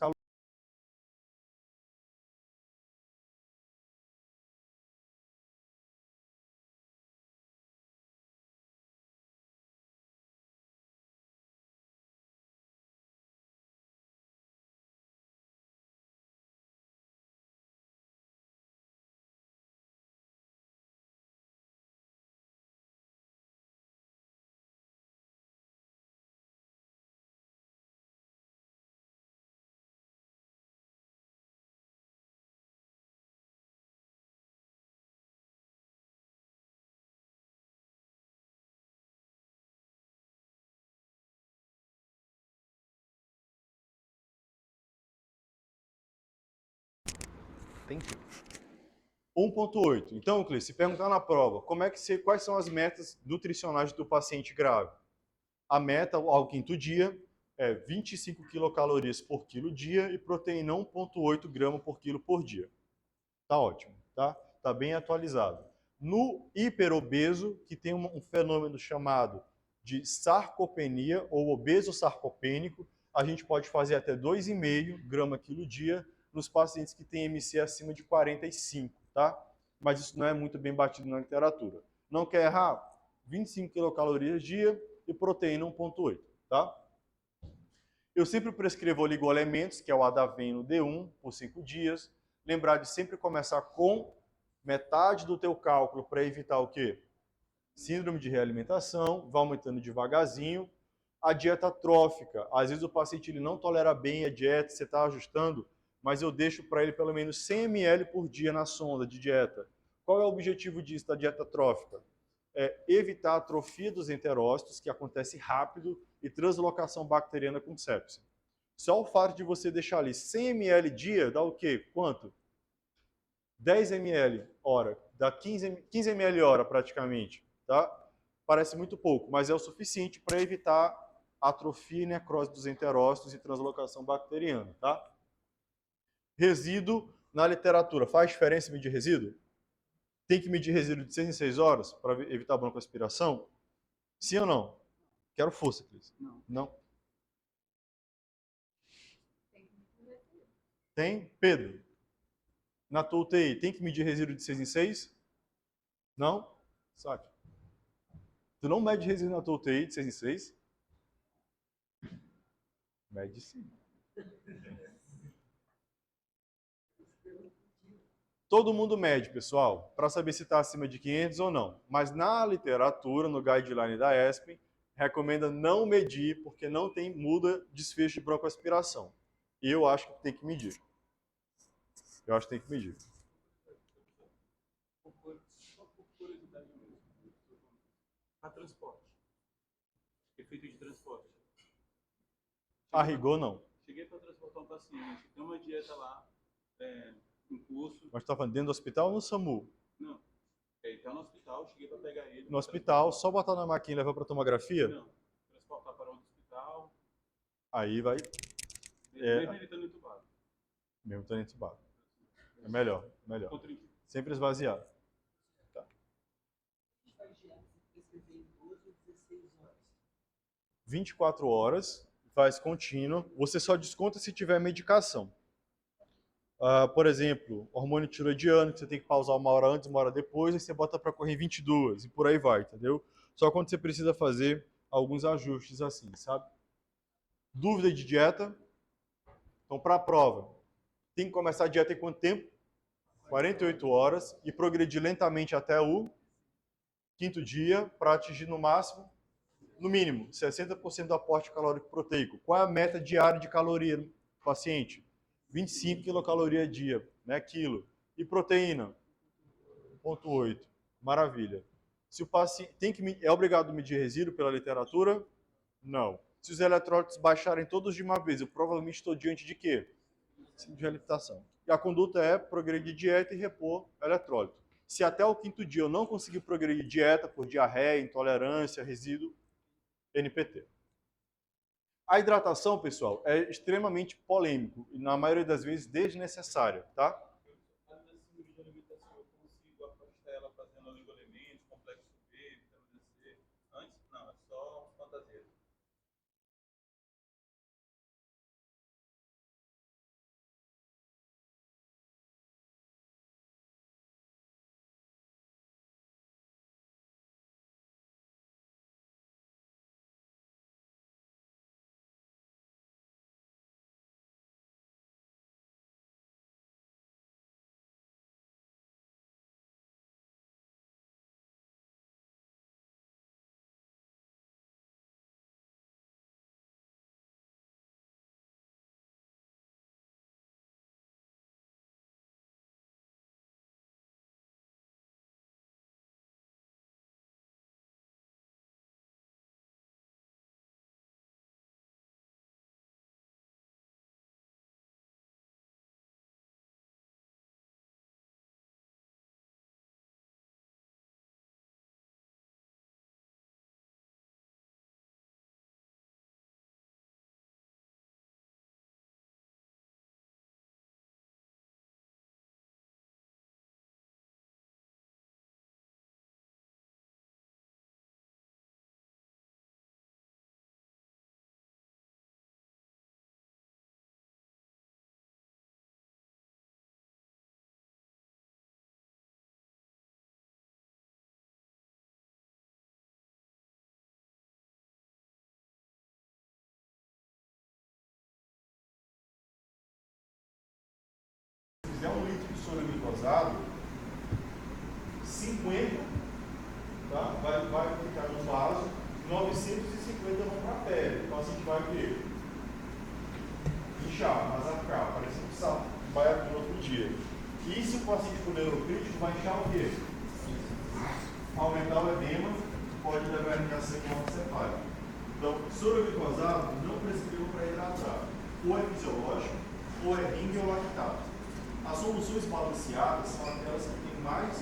Entendi. 1.8. Então, Cleiton, se perguntar na prova, quais são as metas nutricionais do paciente grave? A meta ao quinto dia é 25 quilocalorias por quilo dia e proteína 1.8 gramas por quilo por dia. Tá ótimo, tá? Tá bem atualizado. No hiperobeso, que tem um fenômeno chamado de sarcopenia ou obeso sarcopênico, a gente pode fazer até 2,5 grama quilo dia nos pacientes que têm MC acima de 45, tá? Mas isso não é muito bem batido na literatura. Não quer errar? 25 quilocalorias dia e proteína 1.8, tá? Eu sempre prescrevo oligoelementos, que é o Adaveno D1, por 5 dias. Lembrar de sempre começar com metade do teu cálculo para evitar o quê? Síndrome de realimentação, vai aumentando devagarzinho. A dieta trófica, às vezes o paciente ele não tolera bem a dieta, você está ajustando, mas eu deixo para ele pelo menos 100 ml por dia na sonda de dieta. Qual é o objetivo disso, da dieta trófica? É evitar a atrofia dos enterócitos, que acontece rápido, e translocação bacteriana com sepse. Só o fato de você deixar ali 100 ml dia, dá o quê? Quanto? 10 ml hora, dá 15 ml hora praticamente, tá? Parece muito pouco, mas é o suficiente para evitar atrofia e necrose dos enterócitos e translocação bacteriana, tá? Resíduo na literatura, faz diferença medir resíduo? Tem que medir resíduo de 6 em 6 horas para evitar broncoaspiração? Sim ou não? Quero força, Cris. Não. Não? Tem? Pedro? Na tua UTI, tem que medir resíduo de 6 em 6? Não? Sabe? Tu não mede resíduo na tua UTI de 6 em 6? Mede sim. Todo mundo mede, pessoal, para saber se está acima de 500 ou não. Mas na literatura, no guideline da ESPEN, recomenda não medir, porque não muda desfecho de broncoaspiração. E eu acho que tem que medir. Eu acho que tem que medir. A transporte. Efeito de transporte. A rigor, não. Cheguei para transportar um paciente, tem uma dieta lá, um curso. Mas está falando dentro do hospital ou no SAMU? Não. Ele está no hospital, cheguei para pegar ele. No hospital, só botar na máquina e levar para tomografia? Não. Transportar para outro hospital. Aí vai. Mesmo ele estando entubado. Mesmo estando entubado. É melhor, melhor. Sempre esvaziar. Tá. 24 horas, faz contínua. Você só desconta se tiver medicação. Por exemplo, hormônio tiroidiano, que você tem que pausar 1 hora antes, 1 hora depois, aí você bota para correr 22 e por aí vai, entendeu? Só quando você precisa fazer alguns ajustes assim, sabe? Dúvida de dieta? Então, para a prova, tem que começar a dieta em quanto tempo? 48 horas e progredir lentamente até o 5º dia para atingir no máximo, no mínimo, 60% do aporte calórico proteico. Qual é a meta diária de caloria do paciente? 25 quilocalorias dia, né, quilo. E proteína? 0,8. Maravilha. Se o paciente é obrigado a medir resíduo pela literatura? Não. Se os eletrólitos baixarem todos de uma vez, eu provavelmente estou diante de quê? De alimentação. E a conduta é progredir dieta e repor eletrólito. Se até o 5º dia eu não conseguir progredir dieta por diarreia, intolerância, resíduo, NPT. A hidratação, pessoal, é extremamente polêmico e na maioria das vezes desnecessária, tá? Além dessa cirurgia de alimentação, eu consigo afastar ela fazendo oligoelementos, complexo B, vitamina C. Antes, não, é só fantasia. Se fizer 1 litro de soro glicosado, 50, tá? vai ficar no vaso, 950 vão para a pele. Então, assim, a gente vai ver inchar, masacar, parecendo que sabe, vai abrir no outro dia. E se o paciente for neurocrítico, vai inchar o quê? Aumentar o edema, pode levar a irrigação hemocefálica. Então, soro glicosado não prescreveu para hidratar. Ou é fisiológico, ou é ringue ou lactato. As soluções balanceadas são aquelas que têm mais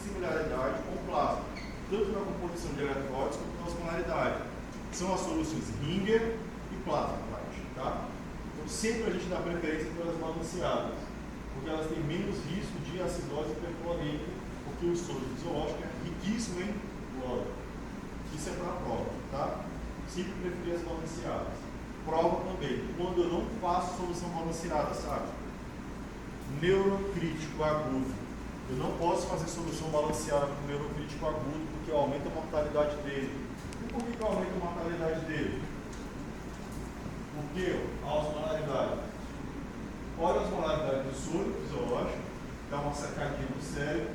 similaridade com o plasma, tanto na composição de eletrólitos quanto na osmolaridade. São as soluções Ringer e plasma, tá? Então, sempre a gente dá preferência pelas balanceadas, porque elas têm menos risco de acidose hiperclorêmica, porque o soro fisiológico é riquíssimo em cloro. Isso é para a prova, tá? Sempre preferir as balanceadas. Prova também, quando eu não faço solução balanceada, sabe? Neurocrítico agudo. Eu não posso fazer solução balanceada com neurocrítico agudo, porque eu aumento a mortalidade dele. E por que eu aumento a mortalidade dele? Porque a osmolaridade. Olha a osmolaridade do soro fisiológico, dá uma sacadinha no cérebro.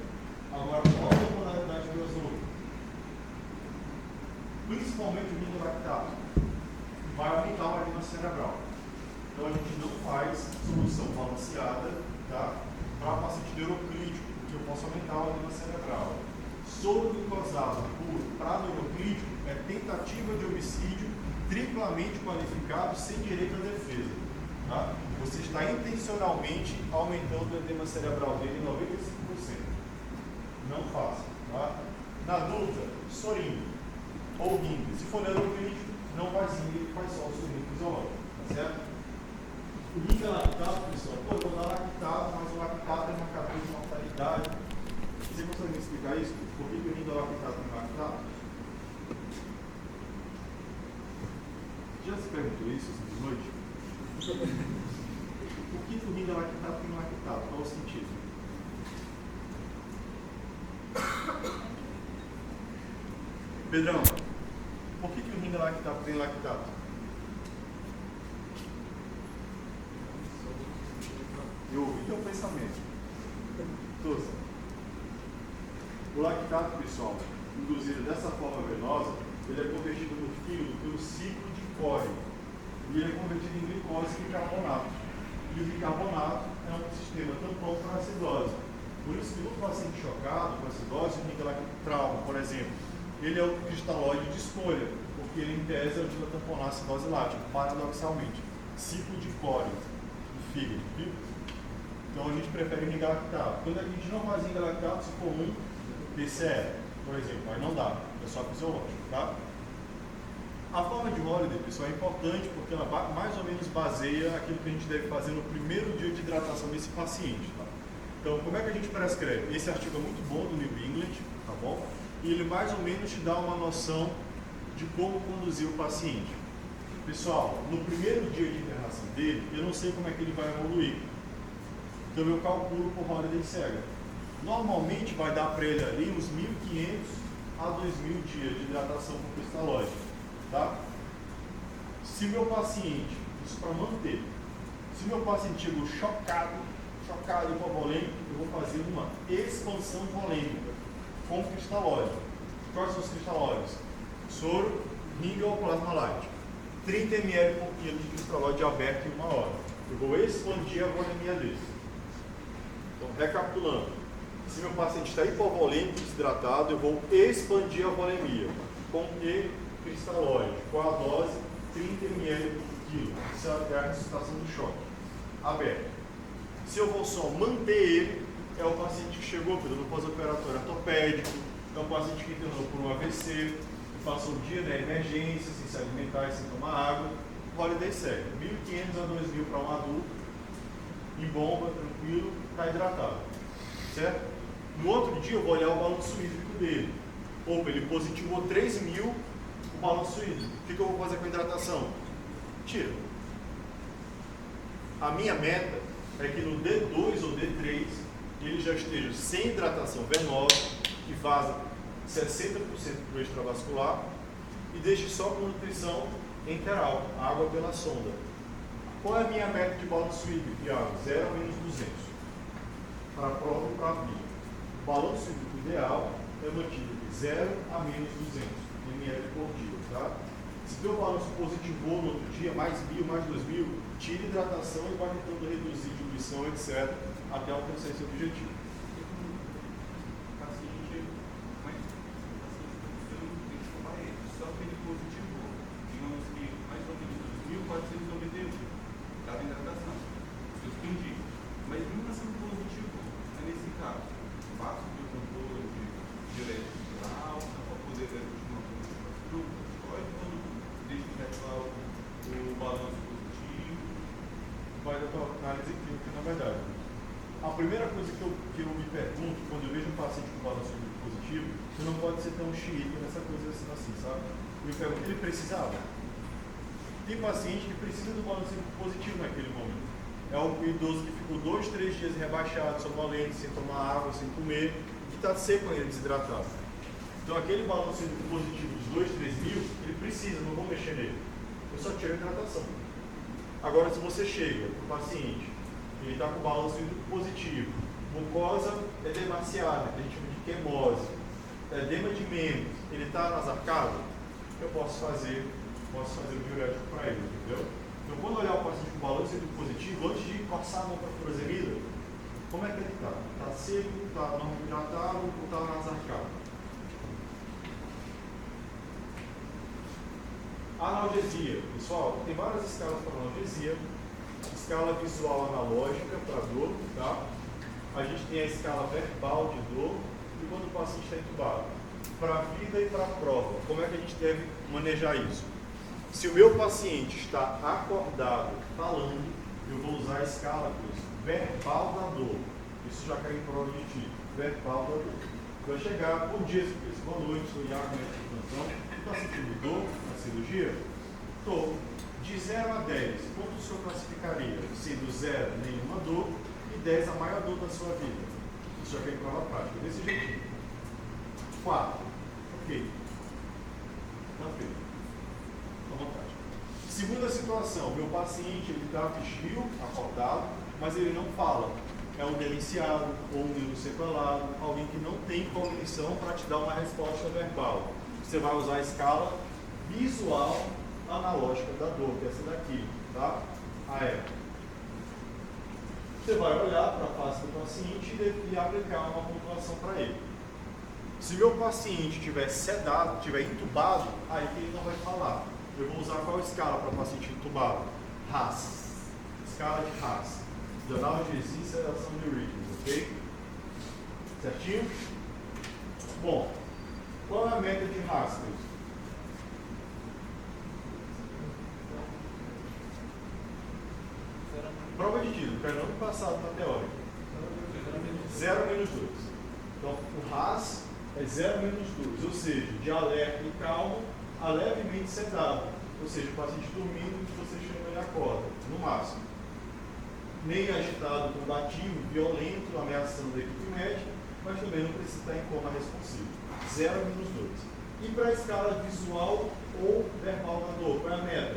Agora, olha a osmolaridade do azoto. Principalmente o nitrolactato. Vai aumentar a edema cerebral. Então a gente não faz solução balanceada, tá? Para paciente neurocrítico, porque eu posso aumentar a edema cerebral. Soro glicosado puro para neurocrítico é tentativa de homicídio triplamente qualificado sem direito à defesa. Tá? Você está intencionalmente aumentando o edema cerebral dele em 95%. Não faça. Tá? Na dúvida, sorinho ou ringue. Se for neurocrítico, não faz ringue, faz só o sorinho fisiológico. Tá certo? O ringue é lactato, pessoal. Pô, eu vou dar lactato, mas o lactato é marcador de mortalidade. Você consegue me explicar isso? Por que o ringue é lactato e lactato? Já se perguntou isso essa noite? Por que o rim é lactato tem lactato? Qual o sentido? Pedrão, por que o rim é lactato tem lactato? Eu ouvi teu pensamento. Toça. O lactato, pessoal, induzido dessa forma venosa, ele é convertido no fígado pelo ciclo de Cori. E ele é convertido em glicose e bicarbonato. E o bicarbonato é um sistema tampão para acidose. Por isso que no paciente chocado com acidose, o rim trauma, por exemplo, ele é o cristalóide de escolha, porque ele, em tese, ajuda a tamponar a acidose lática, paradoxalmente. Ciclo de Cori do fígado, viu? Então a gente prefere rim lactato. Quando a gente não faz rim lactato, se for um PCE, por exemplo, aí não dá, é só fisiológico, tá? A forma de Holiday, pessoal, é importante porque ela mais ou menos baseia aquilo que a gente deve fazer no primeiro dia de hidratação desse paciente, tá? Então, como é que a gente prescreve? Esse artigo é muito bom, do New England, tá bom? E ele mais ou menos te dá uma noção de como conduzir o paciente. Pessoal, no primeiro dia de internação dele, eu não sei como é que ele vai evoluir. Então eu calculo por Holiday cega. Normalmente vai dar para ele ali uns 1.500 a 2.000 dias de hidratação com cristalóide, tá? Se meu paciente, isso para manter, se meu paciente chegou chocado hipovolêmico, eu vou fazer uma expansão volêmica com cristalóide. Quais são os cristalóides? Soro, ringue ou plasma light. 30 ml por quilo de cristalóide aberto em 1 hora. Eu vou expandir a volemia dele. Então, recapitulando, se meu paciente está hipovolêmico, desidratado, eu vou expandir a volemia. Com que cristalóide? Com a dose 30 ml por quilo. Isso é a ressuscitação do choque. Aberto. Se eu vou só manter ele, é o paciente que chegou no pós-operatório ortopédico, é o paciente que internou por um AVC, que passou o dia na emergência, sem se alimentar e sem tomar água. Holiday cega. 1.500 a 2.000 para um adulto, em bomba, tranquilo, está hidratado. Certo? No outro dia eu vou olhar o balanço hídrico dele. Opa, ele positivou 3.000 o balanço hídrico. O que eu vou fazer com a hidratação? Tira. A minha meta é que no D2 ou D3 ele já esteja sem hidratação venosa, que vaza 60% do extravascular, e deixe só com nutrição enteral, água pela sonda. Qual é a minha meta de balanço hídrico de água? 0 a menos 200. Para a prova e para a vida. O balanço hídrico ideal é mantido de 0 a menos 200 ml por dia, tá? Se o balanço positivou no outro dia, mais 1.000, mais 2.000, tire hidratação e vai tentando reduzir diluição, etc., até alcançar esse objetivo. Só que ele positivou, digamos que mais ou menos 2.491, estava em hidratação, suspendi. Mas mesmo assim positivo, nesse caso, faço o meu controle de direto geral, para poder ver uma coisa pode quando deixo efetuar o balanço positivo. Vai da tua análise clínica, na verdade. A primeira coisa que eu me pergunto, quando eu vejo um paciente com balanço positivo, você não pode ser tão xiita nessa coisa assim, sabe? Eu me pergunto, ele precisava? Tem paciente que precisa do balanço positivo naquele momento. É o idoso que ficou 2, 3 dias rebaixado, sonolento, sem tomar água, sem comer, que está seco ainda, desidratado. Então aquele balanço positivo dos 2, 3.000, ele precisa, não vou mexer nele. Eu só tiro a hidratação. Agora, se você chega para o paciente, ele está com balanço positivo, mucosa edemaciada, que a gente chama de queimose, edema de membros, ele está nasarcado, eu posso fazer o diurético para ele, entendeu? Então, quando olhar o paciente com balanço positivo, antes de passar a mão para a furosemida, como é que ele está? Está seco, está não hidratado ou está nasarcado? Analgesia. Pessoal, tem várias escalas para analgesia. Escala visual analógica para dor, tá? A gente tem a escala verbal de dor e quando o paciente está entubado. Para a vida e para a prova, como é que a gente deve manejar isso? Se o meu paciente está acordado, falando, eu vou usar a escala verbal da dor. Isso já cai em prova de título. Verbal da dor. Vai chegar, bom dia, boa noite, sou Iago, médico de plantão. Está sentindo dor na cirurgia? Estou. De 0 a 10, quanto o senhor classificaria? Sendo 0, nenhuma dor, e 10, a maior dor da sua vida. Isso já vem em prova prática, desse jeitinho. 4. Ok. Tá feito. À vontade. Segunda situação, meu paciente ele está vigil, acordado, mas ele não fala. É um demenciado ou um neurosequelado, alguém que não tem cognição para te dar uma resposta verbal. Você vai usar a escala visual analógica da dor, que é essa daqui, tá? Você vai olhar para a face do paciente e aplicar uma pontuação para ele. Se meu paciente estiver sedado, estiver entubado, aí que ele não vai falar. Eu vou usar qual escala para paciente entubado? RAS. Escala de RAS. De analgesia e sedação de ritmos, ok? Certinho? Bom, qual é a meta de RAS, meus? Prova de tiro, quero não passado na teórica. 0 menos 2. Então, o RAS é 0 menos 2, ou seja, de alerta e calmo a levemente sedado. Ou seja, o paciente dormindo, você chama e acorda, no máximo. Nem agitado, combativo, violento, ameaçando a equipe médica, mas também não precisa estar em coma responsivo. 0 menos 2. E para a escala visual ou verbal da dor, qual é a meta?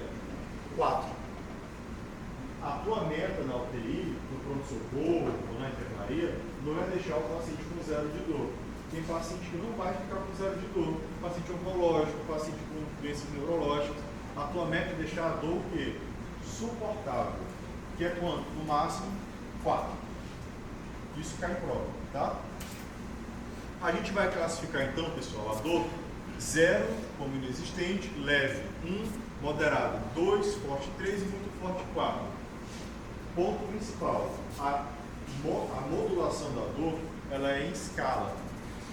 4. A tua meta na UTI, no pronto-socorro ou na enfermaria, não é deixar o paciente com 0 de dor. Tem paciente que não vai ficar com 0 de dor. Paciente oncológico, paciente com doenças neurológicas. A tua meta é deixar a dor o quê? Suportável. Que é quanto? No máximo, 4. Isso cai em prova, tá? A gente vai classificar então, pessoal, a dor 0 como inexistente, leve 1, moderado 2, forte 3 e muito forte 4. Ponto principal, a modulação da dor, ela é em escala,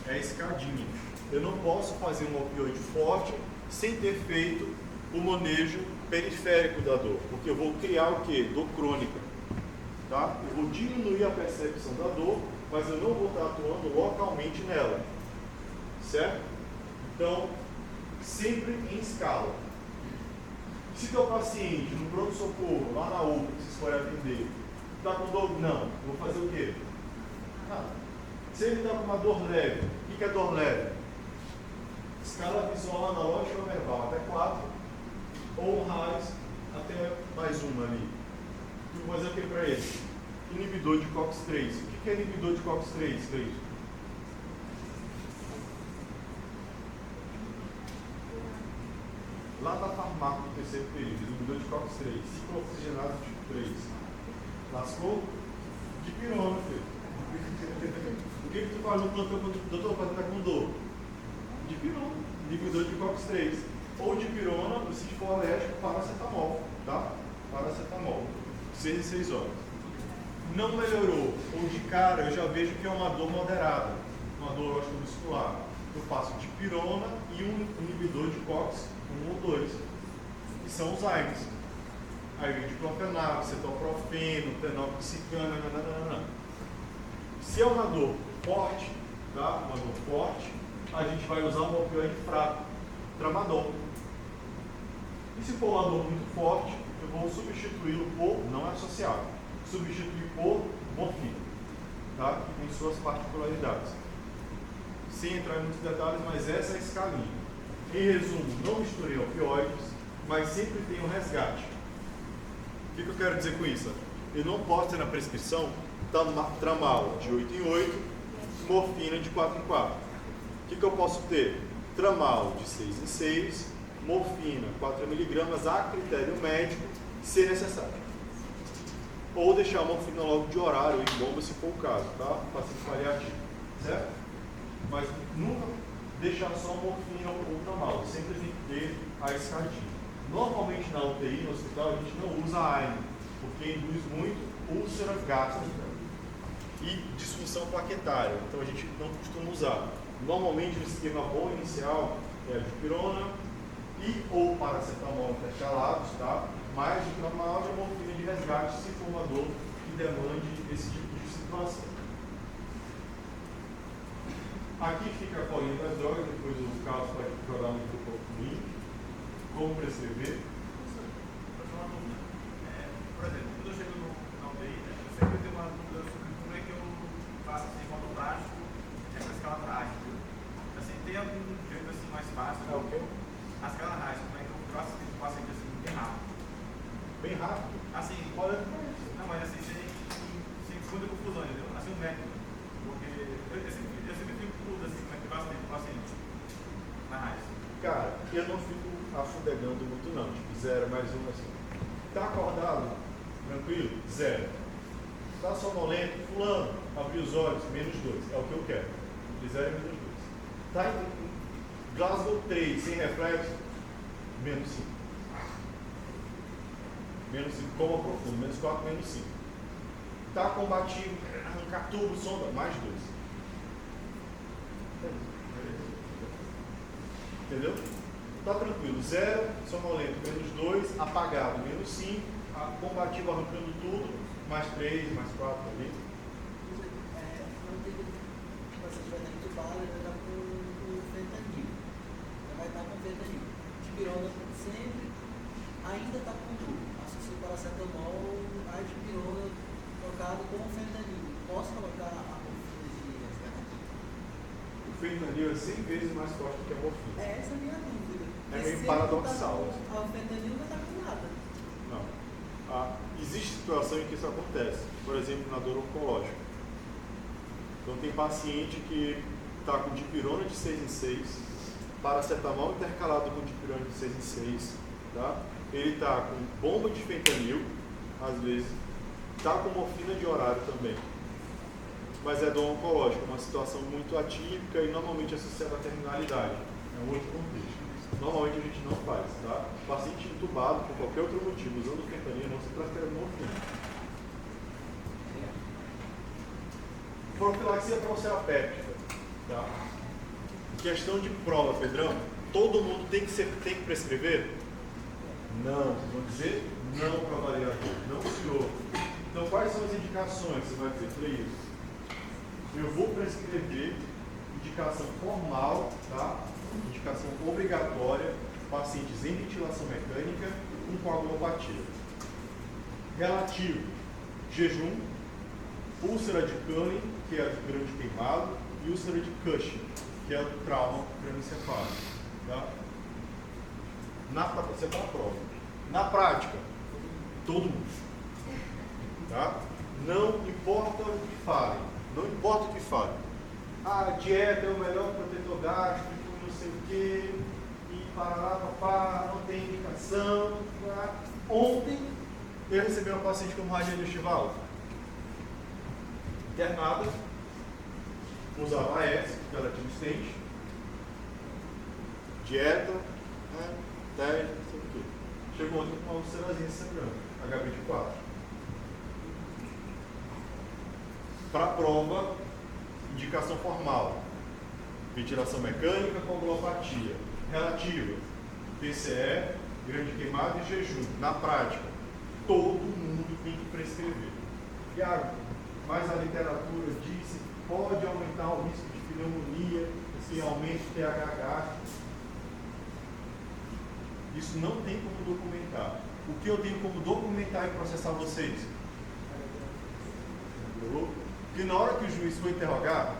é escadinha. Eu não posso fazer um opioide forte sem ter feito o manejo periférico da dor, porque eu vou criar o quê? Dor crônica. Tá? Eu vou diminuir a percepção da dor, mas eu não vou estar atuando localmente nela. Certo? Então, sempre em escala. Se teu paciente no pronto-socorro, lá na UPA, que vocês forem atender, está com dor, não. Eu vou fazer o quê? Nada. Se ele está com uma dor leve, o que é dor leve? Escala visual analógica ou verbal, até 4, ou RAS, até mais uma ali. E vou fazer o que para ele? Inibidor de COX-3. O que é inibidor de COX-3, Cleiton? Lá da farmácia do terceiro período, inibidor de COX-3, ciclo oxigenado tipo 3. Lascou? Dipirona, filho. O que tu faz no plantão quando o doutor está com dor? Dipirona, inibidor de COX-3. Ou dipirona, se for alérgico, paracetamol, tá? Paracetamol. 6 e 6 horas. Não melhorou, ou de cara eu já vejo que é uma dor moderada, uma dor muscular. Eu faço dipirona e um inibidor de COX, 1 ou 2, que são os AINES. Aí vem diclofenaco, cetoprofeno, fenoxicana, nananana. Se é uma dor forte, tá? Uma dor forte, a gente vai usar um opioide fraco, tramadol. E se for uma dor muito forte, eu vou substituí-lo por, não é associado, substituir por morfina, tá? Que tem suas particularidades. Sem entrar em muitos detalhes, mas essa é a escalinha. Em resumo, não misturei opioides, mas sempre tem um resgate. O que eu quero dizer com isso? Eu não posso ter na prescrição tramal de 8 em 8, morfina de 4 em 4. O que eu posso ter? Tramal de 6 em 6, morfina 4 mg a critério médico, se necessário. Ou deixar a morfina logo de horário, em bomba se for o caso, tá? Paciente paliativo, certo? Mas nunca deixar só morfina ou tramal, sempre tem que ter a escadinha. Normalmente na UTI, no hospital, a gente não usa AINE, porque induz muito úlcera gástrica e disfunção plaquetária, então a gente não costuma usar. Normalmente o esquema bom inicial é a dipirona e ou paracetamol intercalados, tá? Mais de tramal e morfina de resgate se for uma dor que demande esse tipo de situação. Aqui fica a colinha das drogas, depois o Carlos pode jogar no grupo link. Como prescrever? dúvida. Por exemplo, quando eu chego na UTI, né, eu sempre tenho uma dúvida sobre como é que eu faço assim, modo prático, essa escala rápida. Assim, tem algum jeito assim, mais fácil? É o quê? A escala rápida, como é que eu faço esse paciente assim, bem rápido? Bem rápido. Assim, Olha, não, mas assim, sem muita confusão, entendeu? Assim, um método. Porque eu sempre fico tudo assim, como é que eu faço o paciente na raiz. cara, eu não fico afundegando muito não, tipo 0 mais 1 assim. Tá acordado? Tranquilo? 0. Tá sonolento? Fulano, abriu os olhos, -2, é o que eu quero. De 0 a -2. Tá em Glasgow 3, sem reflexo? -5. -5, coma profundo, -4, -5. Tá combativo, arrancar tubo, sonda, +2. Entendeu? Tá tranquilo, 0, sonolento, -2, apagado, -5, combativo arrancando tudo, +3, +4 ali. Não tem que você vai estar entubado, ele vai estar com fentanil. Ele vai estar com fentanil. Dipirona sempre ainda está com tudo. Associa o paracetamol, a dipirona trocado com fentanil. Posso colocar a morfina de resgate? O fentanil é 100 vezes mais forte do que a morfina. Essa é a minha dúvida. É Porque meio se paradoxal. ele tá com a fentanil não está com nada. Não. Existe situação em que isso acontece, por exemplo, na dor oncológica. Então tem paciente que está com dipirona de 6 em 6, paracetamol intercalado com dipirona de 6 em 6, tá? Ele está com bomba de fentanil, às vezes, está com morfina de horário também. Mas é dor oncológica, uma situação muito atípica e normalmente associada à terminalidade. É um outro contexto. Normalmente a gente não faz, tá? Paciente entubado por qualquer outro motivo, usando fentanil, não se trata de morfina. Profilaxia procerapéptica, tá? Questão de prova, Pedrão. Todo mundo tem que prescrever? Não. Vocês vão dizer não para avaliador. Não, senhor. Então, quais são as indicações? Você vai dizer, Cleio, eu vou prescrever indicação formal, tá? Indicação obrigatória, pacientes em ventilação mecânica com coagulopatia. Relativo, jejum, úlcera de Cunning, que é do grande queimado, e úlcera de Cushing, que é do trauma crânioencefálico. Tá? Você está na prova. Na prática, todo mundo. Tá? Não importa o que falem. Não importa o que falem. A dieta é o melhor protetor gástrico, não sei o quê, e parará, papá, não tem indicação. Tá? Ontem, eu recebi uma paciente com hemorragia digestiva internada, usava AS, porque ela tinha stent, dieta, teste, não sei o quê. Chegou ontem com uma ulcerazinha sangrando, HB de 4. Para a prova, indicação formal, ventilação mecânica com coagulopatia, relativa, PCE, grande queimado e jejum. Na prática, todo mundo tem que prescrever. Iago, mas a literatura diz que pode aumentar o risco de pneumonia se aumenta o THH. Isso não tem como documentar. O que eu tenho como documentar e processar vocês? Porque na hora que o juiz for interrogar,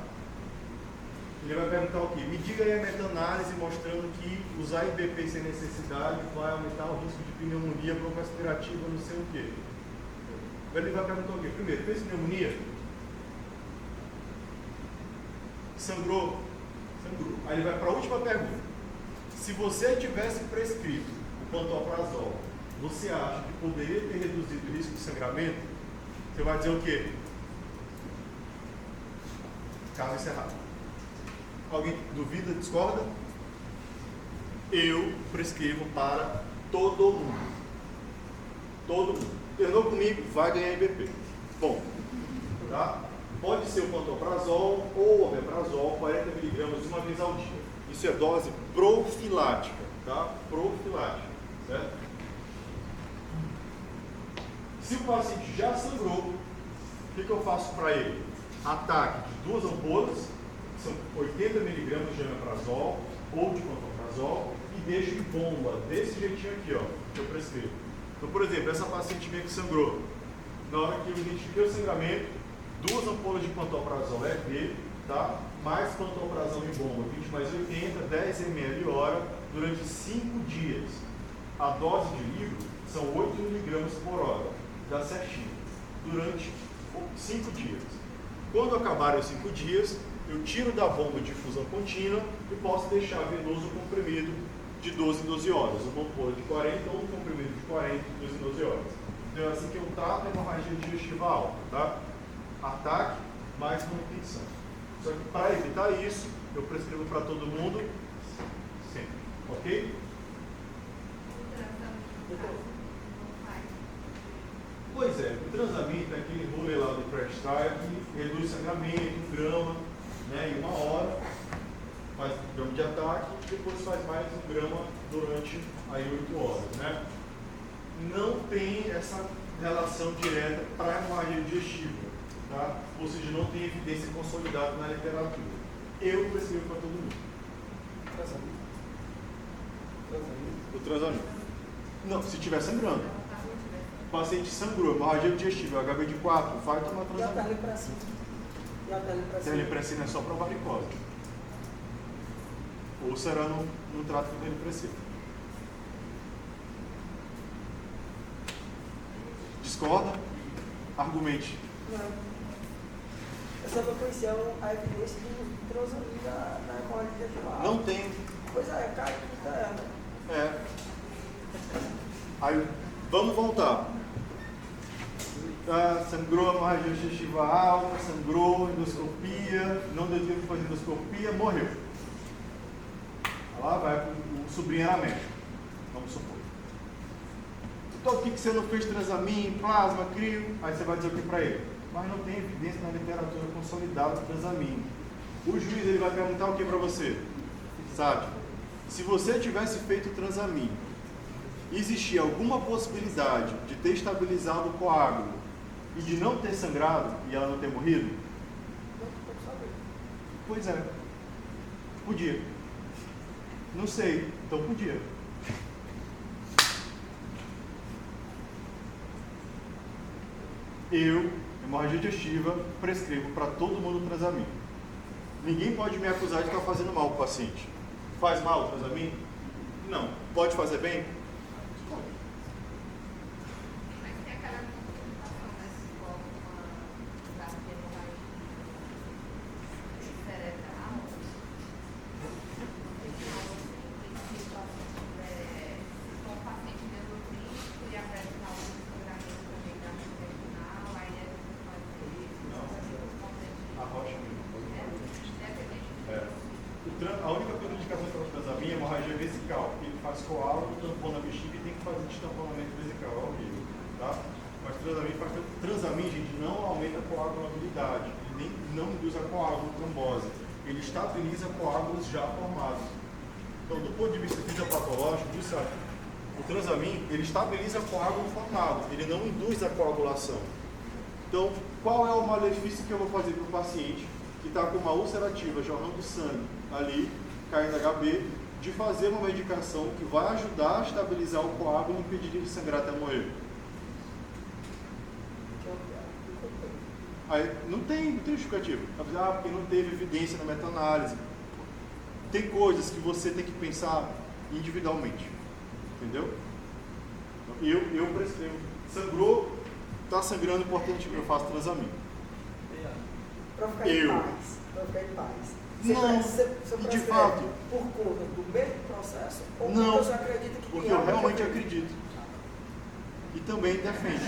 ele vai perguntar o quê? Me diga aí a meta-análise mostrando que usar IBP sem necessidade vai aumentar o risco de pneumonia broncoaspirativa, não sei o quê. Ele vai perguntar o quê? Primeiro, fez pneumonia? Sangrou? Sangrou. Aí ele vai para a última pergunta. Se você tivesse prescrito o pantoprazol, você acha que poderia ter reduzido o risco de sangramento? Você vai dizer o quê? Caso encerrado. Alguém duvida, discorda? Eu prescrevo para todo mundo. Todo mundo. Terminou comigo, vai ganhar IBP. Bom, tá? Pode ser o pantoprazol ou o omeprazol, 40 mg uma vez ao dia. Isso é dose profilática, tá? Profilática, certo? Se o paciente já sangrou, o que eu faço para ele? Ataque de 2 ampolas, que são 80 mg de omeprazol ou de pantoprazol, e deixo em bomba, desse jeitinho aqui, ó, que eu prescrevo. Então, por exemplo, essa paciente minha que sangrou, na hora que eu identifiquei o sangramento, 2 ampolas de pantoprazol EV, tá? Mais pantoprazol em bomba, 20 mais 80, 10 ml hora, durante 5 dias. A dose de livro são 8 mg por hora, dá certinho, durante 5 dias. Quando acabarem os 5 dias, eu tiro da bomba de infusão contínua e posso deixar venoso comprimido de 12 em 12 horas. Uma ampola de 40 ou um comprimido de 40 de 12 em 12 horas. Então é assim que eu trato a hemorragia digestiva alta, tá? Ataque mais manutenção. Só que para evitar isso, eu prescrevo para todo mundo sempre, ok? Pois é, o transamento é aquele rolê lá do Freestyle que reduz sangramento, 1 grama, né, em 1 hora, faz 1 grama de ataque e depois faz mais 1 grama durante aí 8 horas, né? Não tem essa relação direta para a hemorragia digestiva, tá? Ou seja, não tem evidência consolidada na literatura. Eu prescrevo para todo mundo. O transamento. Não, se estiver sangrando. O paciente sangrou, hemorragia digestiva, HB de 4, vai tomar E a transamento. telepressina Telepressina é só para varicose. Úlcera não trata com telepressina. Discorda? Argumente. Não. Eu só não conhecia a evidência do Transamine na hemorragia digestiva. Não tem. Pois é, cai que tá ela. É. Aí, vamos voltar. Sangrou, hemorragia digestiva alta, sangrou, endoscopia, não deu tempo de fazer endoscopia, morreu. Lá vai o sobrinho era médico, vamos supor. Então, o que você não fez transamine, plasma, crio? Aí você vai dizer o que para ele? Mas não tem evidência na literatura consolidada do transamine. O juiz ele vai perguntar o que para você? Sabe? Se você tivesse feito transamine, existia alguma possibilidade de ter estabilizado o coágulo e de não ter sangrado e ela não ter morrido? Pois é. Podia. Não sei, então podia. Eu, hemorragia digestiva, prescrevo para todo mundo o transamine. Ninguém pode me acusar de estar fazendo mal para o paciente. Faz mal o transamine? Não. Pode fazer bem? Pode. Mas tem aquela comunicação nessa escola com a hemorragia cerebral. Com o paciente endocrínico e apresentar um sangramento também da intestinal, aí a gente pode ter isso. A rocha mesmo. A única contraindicação para o transamine é hemorragia vesical, porque ele faz coágulo, tampão na bexiga e tem que fazer destamponamento vesical, é horrível, tá? Mas transamine, gente, não aumenta a coagulabilidade, ele não induz a coágulo trombose, ele estabiliza coágulos já formados. Então, do ponto de vista fisiopatológico, o transamine, ele estabiliza coágulo formado, ele não induz a coagulação. Então, qual é o malefício que eu vou fazer para o paciente que está com uma úlcera ativa, jorrando sangue ali, caindo HB, de fazer uma medicação que vai ajudar a estabilizar o coágulo e impedir ele de sangrar até morrer? Aí, não tem justificativa. Porque não teve evidência na meta-análise. Tem coisas que você tem que pensar individualmente. Entendeu? Eu prescrevo. Sangrou, está sangrando, importante, eu faço transamine. Para ficar em paz. Para ficar em paz. Não, Você de fato. por conta do mesmo processo ou Não, porque você acredita que porque eu realmente acredito. E também defende.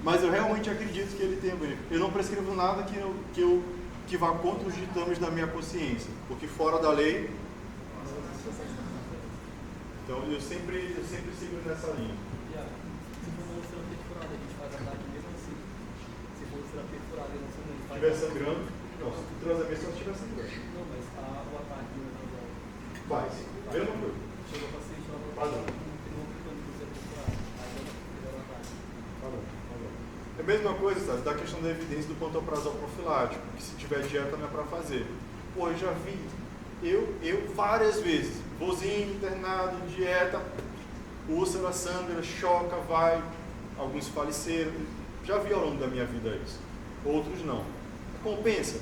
Mas eu realmente acredito que ele tem a ver. Eu não prescrevo nada que vá contra os ditames da minha consciência, porque fora da lei. Então eu sempre sigo nessa linha. Se for uma úlcera perfurada, a gente faz ataque mesmo assim. Se for úlcera perfurada, não sei Se estiver sangrando, não, se o transamento só estiver sangrando. Não, mas o ataque não é Vai, mesma coisa. chegou o paciente lá no Padrão. não ficando com úlcera perfurada. Aí eu o ataque. Padrão. É a mesma coisa, sabe, da questão da evidência do pantoprazol profilático, que se tiver dieta não é para fazer. Pô, eu já vi, eu várias vezes, vozinho, internado, dieta, úlcera, sangra, choca, vai, alguns faleceram. Já vi ao longo da minha vida isso. Outros não. Compensa.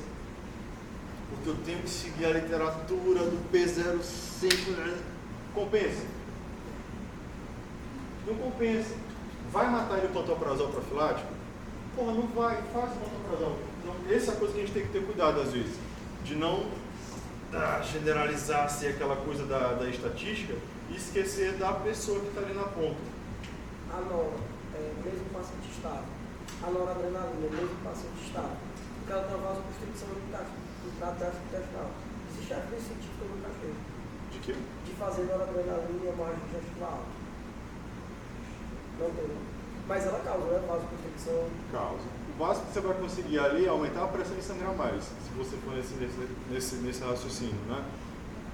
Porque eu tenho que seguir a literatura do P05. Compensa. Não compensa. Vai matar ele com pantoprazol profilático? Porra, não vai. Faz o pantoprazol. Então, essa é a coisa que a gente tem que ter cuidado às vezes. De não generalizar ser aquela coisa da estatística e esquecer da pessoa que está ali na ponta. A nora, mesmo paciente estável. A noradrenalina, mesmo paciente estável. Porque ela tem uma vasoconstricção do trato intestinal. Existe evidência científica no cachorro. De quê? De fazer noradrenalina e hemorragia gesticular. Não tem, não. Mas ela causa, né? Vasoconstricção. Causa. O básico que você vai conseguir ali é aumentar a pressão e sangrar mais, se você for nesse raciocínio, né?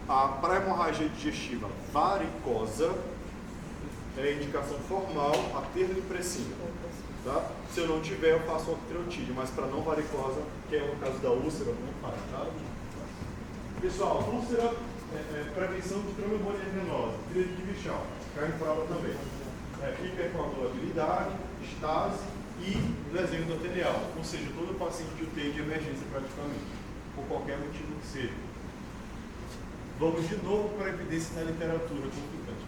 Para hemorragia digestiva varicosa, é a indicação formal a terlipressina. Tá? Se eu não tiver, eu faço octreotide, mas para não varicosa, que é o caso da úlcera, não faz. Tá? Pessoal, úlcera, prevenção de tromboembolia venosa, tríade de Bichal, cai em prova também. Hipercoagulabilidade, estase e lesão endotelial, ou seja, todo paciente de UTI de emergência praticamente, por qualquer motivo que seja. Vamos de novo para a evidência na literatura conflitante.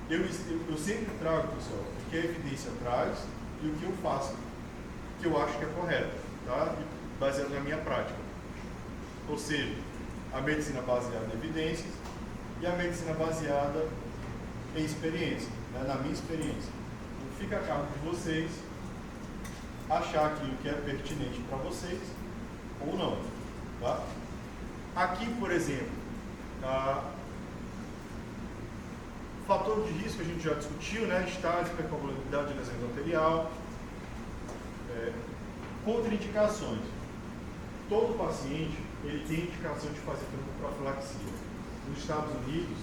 Eu sempre trago, pessoal, o que a evidência traz e o que eu faço, que eu acho que é correto, tá? Baseado na minha prática. Ou seja, a medicina baseada em evidências e a medicina baseada em experiência, né? Na minha experiência. Então, fica a cargo de vocês achar aquilo que é pertinente para vocês ou não. Tá? Aqui, por exemplo, fator de risco a gente já discutiu, né? Estase, hipercoagulabilidade, lesão endotelial. Contraindicações. Todo paciente ele tem indicação de fazer profilaxia. Nos Estados Unidos,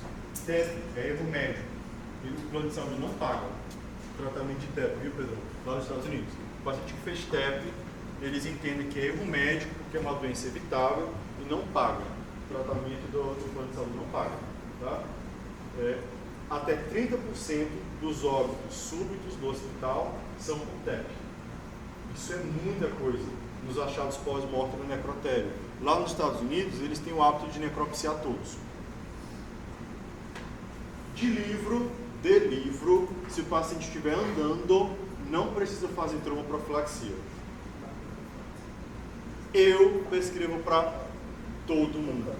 TEP é erro médico. E o plano de saúde não paga tratamento de TEP, viu, Pedro? Lá nos Estados Unidos. O paciente que fez TEP, eles entendem que é erro médico, porque é uma doença evitável e não paga. O tratamento do plano de saúde não paga. Tá? Até 30% dos óbitos súbitos do hospital são por TEP. Isso é muita coisa nos achados pós-morte no necrotério. Lá nos Estados Unidos, eles têm o hábito de necropsiar todos. De livro, se o paciente estiver andando, não precisa fazer tromboprofilaxia. Eu prescrevo para todo mundo.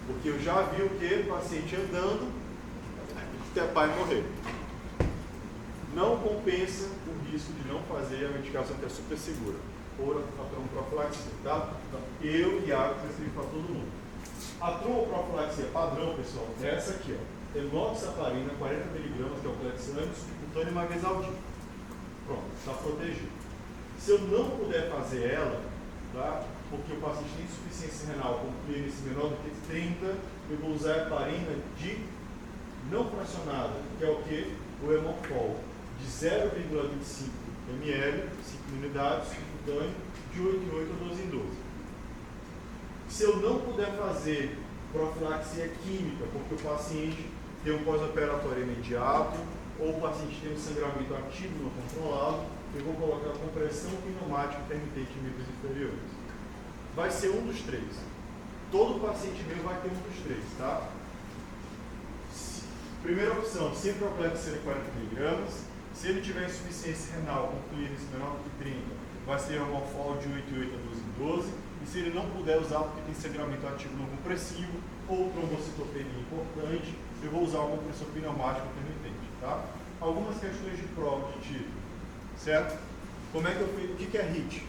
Porque eu já vi o que? O paciente andando, até pai morrer. Não compensa o risco de não fazer a medicação que é super segura. Ou a tromboprofilaxia, tá? Então, eu e Iago prescrevo para todo mundo. A tromboprofilaxia padrão, pessoal, é essa aqui, ó. Enoxaparina, 40 mg, que é o clexane, subcutâneo e magnesialdina. Pronto, está protegido. Se eu não puder fazer ela, tá? Porque o paciente tem insuficiência renal com clearance menor do que 30, eu vou usar a heparina de não fracionada, que é o que? O hemofol, de 0,25 ml, 5 unidades, subcutâneo, de 8 em 8 ou 12 em 12. Se eu não puder fazer profilaxia química, porque o paciente tem um pós-operatório imediato, ou o paciente tem um sangramento ativo não controlado, eu vou colocar compressão pneumática intermitente em níveis inferiores. Vai ser um dos três. Todo paciente meu vai ter um dos três, tá? Primeira opção, sempre o clexane 40 mg. Se ele tiver insuficiência renal com clearance menor do que 30, vai ser o hemofol de 8 em 8 a 12 em 12. E se ele não puder usar porque tem sangramento ativo não compressivo ou trombocitopenia importante, eu vou usar o compressor pneumático intermitente, tá? Algumas questões de prova de título, certo? Como é que eu fiz? O que é HIT?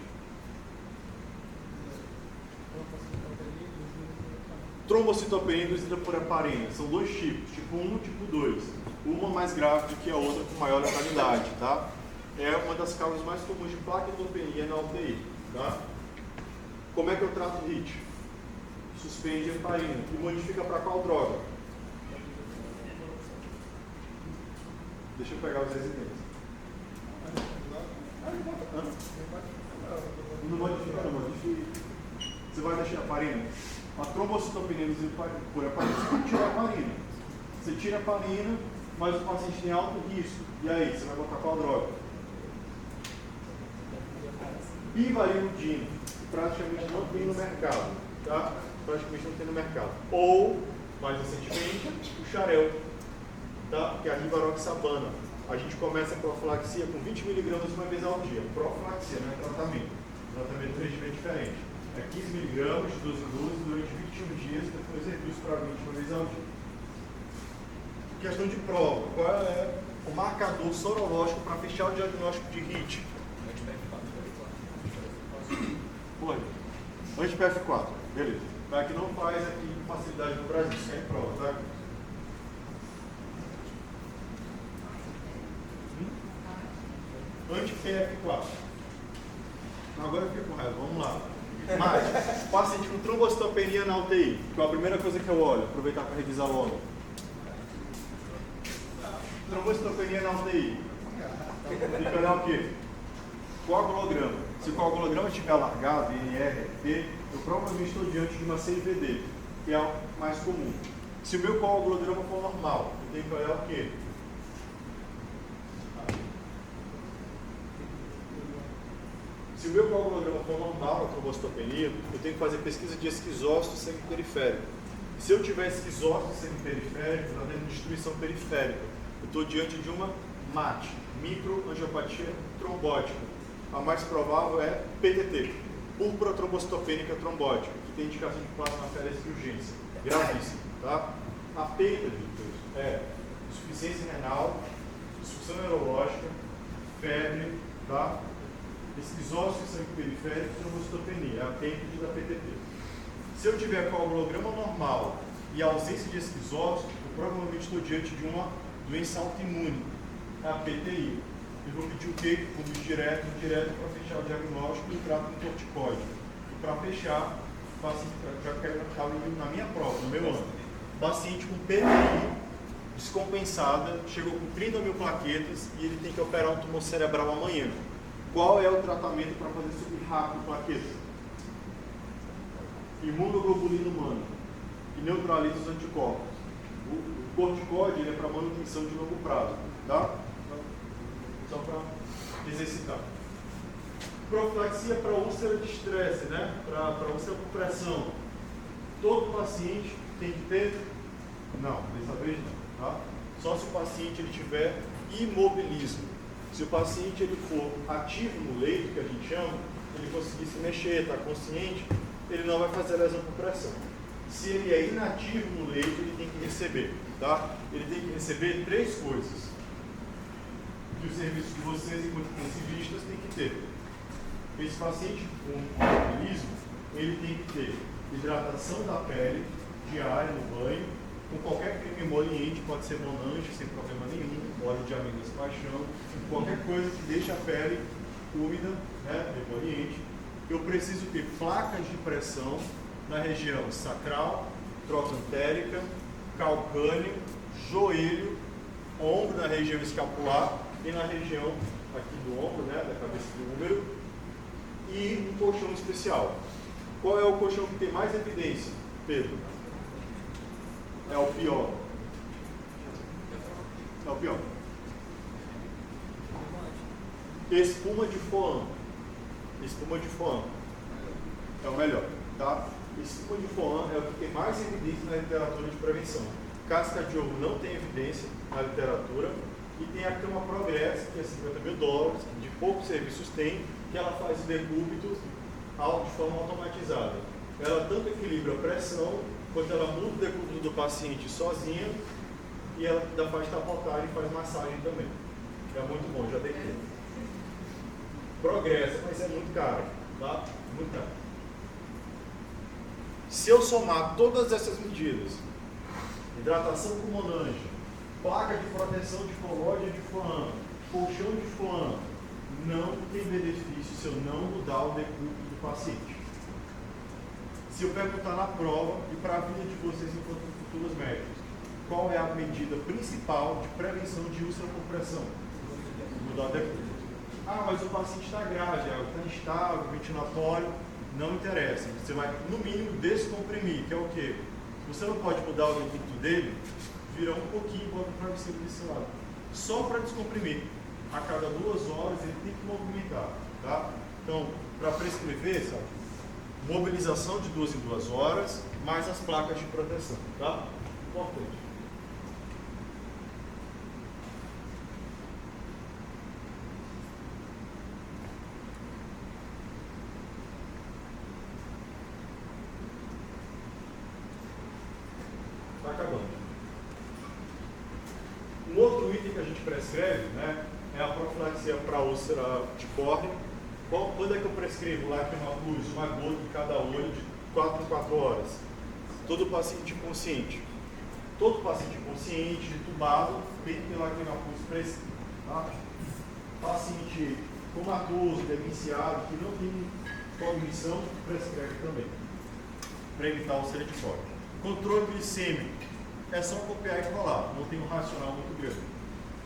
Trombocitopenia induzida por heparina. São dois tipos, tipo 1 e tipo 2. Uma mais grave do que a outra com maior letalidade, tá? É uma das causas mais comuns de plaquetopenia na UTI, tá? Como é que eu trato o HIT? Suspende a heparina. E modifica para qual droga? Deixa eu pegar os residentes. Não modifica, não modifica. Você vai deixar a heparina? A trombocitopenia por heparina, você não tira a heparina. Você tira a heparina mas o paciente tem alto risco. E aí, você vai botar qual droga? Bivalirudina, que praticamente não tem no mercado, tá? Praticamente não tem no mercado. Ou, mais recentemente, o xarel, tá? Que é a rivaroxabana. A gente começa a profilaxia com 20 mg uma vez ao dia. Profilaxia, não é tratamento. Tratamento é 3 vezes diferente. É 15 mg, de 12 em 12, durante 21 dias, depois reduz para 20 uma vez ao dia. Questão de prova. Qual é o marcador sorológico para fechar o diagnóstico de HIT? Anti-PF4, beleza. Mas que não faz aqui facilidade no Brasil, sem prova, tá? Anti-PF4. Agora eu fico com raiva, vamos lá. Mas, paciente com trombocitopenia na UTI, que é a primeira coisa que eu olho, aproveitar para revisar logo. Trombocitopenia na UTI. Tem que olhar o quê? Coagulograma. Se o coagulograma estiver alargado, NR, eu provavelmente estou diante de uma CIVD, que é o mais comum. Se o meu coagulograma for normal, eu tenho que olhar o quê? Se o meu coagulograma for normal, a trombocitopenia, eu tenho que fazer pesquisa de esquizócito semiperiférico. Se eu tiver esquizócito semiperiférico, está tendo destruição periférica. Eu estou diante de uma MAT, microangiopatia trombótica. A mais provável é PTT, púrpura trombocitopênica trombótica, que tem indicação de plasma férias de urgência. Gravíssimo, tá? A PETA é insuficiência renal, disfunção neurológica, febre, tá? Esquizócito semiperiférico e trombocitopenia, é a PETA da PTT. Se eu tiver coagulograma normal e ausência de esquizócito, eu provavelmente estou diante de uma doença autoimune, é a PTI. Eu vou pedir o quê? Conduz direto para fechar o diagnóstico e trato com corticoide. E para fechar, já quero estar na minha prova, no meu ano. Paciente com PTI descompensada, chegou com 30 mil plaquetas e ele tem que operar um tumor cerebral amanhã. Qual é o tratamento para fazer subir rápido plaqueta? Imunoglobulina humana, que neutraliza os anticorpos. O corticoide ele é para manutenção de longo prazo, tá? Só para exercitar. Profilaxia para úlcera de estresse, né? Para úlcera por pressão. Todo paciente tem que ter? Não, dessa vez não, tá? Só se o paciente ele tiver imobilismo. Se o paciente ele for ativo no leito, que a gente chama, ele conseguir se mexer, está consciente, ele não vai fazer lesão por pressão. Se ele é inativo no leito, ele tem que receber, tá? Ele tem que receber 3 coisas que os serviços de vocês, enquanto intensivistas, têm que ter. Esse paciente com imobilismo, ele tem que ter hidratação da pele diária no banho, com qualquer creme emoliente, pode ser Monange, sem problema nenhum, óleo de amêndoas paixão, qualquer coisa que deixe a pele úmida, né, emoliente. Eu preciso ter placas de pressão na região sacral, trocantérica, calcâneo, joelho, ombro na região escapular e na região aqui do ombro, né, da cabeça do úmero, e um colchão especial. Qual é o colchão que tem mais evidência, Pedro? É o pior. É o pior. Espuma de foam. Espuma de foam. É o melhor, tá? Espuma de foam é o que tem mais evidência na literatura de prevenção. Casca de ovo não tem evidência na literatura. E tem a Cama Progress, que é $50 mil, que de poucos serviços tem, que ela faz o decúbito de forma automatizada. Ela tanto equilibra a pressão, quanto ela muda o decúbito do paciente sozinha, e ela ainda faz tapotagem e faz massagem também. É muito bom, já tem tempo. Progressa, mas é muito caro, tá? Muito caro. Se eu somar todas essas medidas, hidratação com Monange, placa de proteção de colóide de foam, colchão de foam, não tem benefício se eu não mudar o decúbito do paciente. Se eu perguntar na prova e para a vida de vocês enquanto futuros médicos, qual é a medida principal de prevenção de úlcera por pressão? Mudar o decúbito. Ah, mas o paciente está grave, está instável, ventilatório, não interessa. Você vai, no mínimo, descomprimir, que é o quê? Você não pode mudar o decúbito dele, vira um pouquinho e bota o travesseiro desse lado. Só para descomprimir. A cada 2 horas ele tem que movimentar, tá? Então, para prescrever, sabe? Mobilização de 2 em 2 horas, mais as placas de proteção, tá? Importante. Está acabando. Um outro item que a gente prescreve, né, é a profilaxia para úlcera de córnea. Quando é que eu prescrevo Lacrima-Plus, uma gota em cada olho de 4 em 4 horas? Todo paciente consciente. Todo paciente consciente, entubado, tem que ter Lacrima-Plus prescrito. Tá? Paciente comatoso, demenciado, que não tem cognição, prescreve também, para evitar úlcera de córnea. Controle glicêmico, é só copiar e colar, não tem um racional muito grande.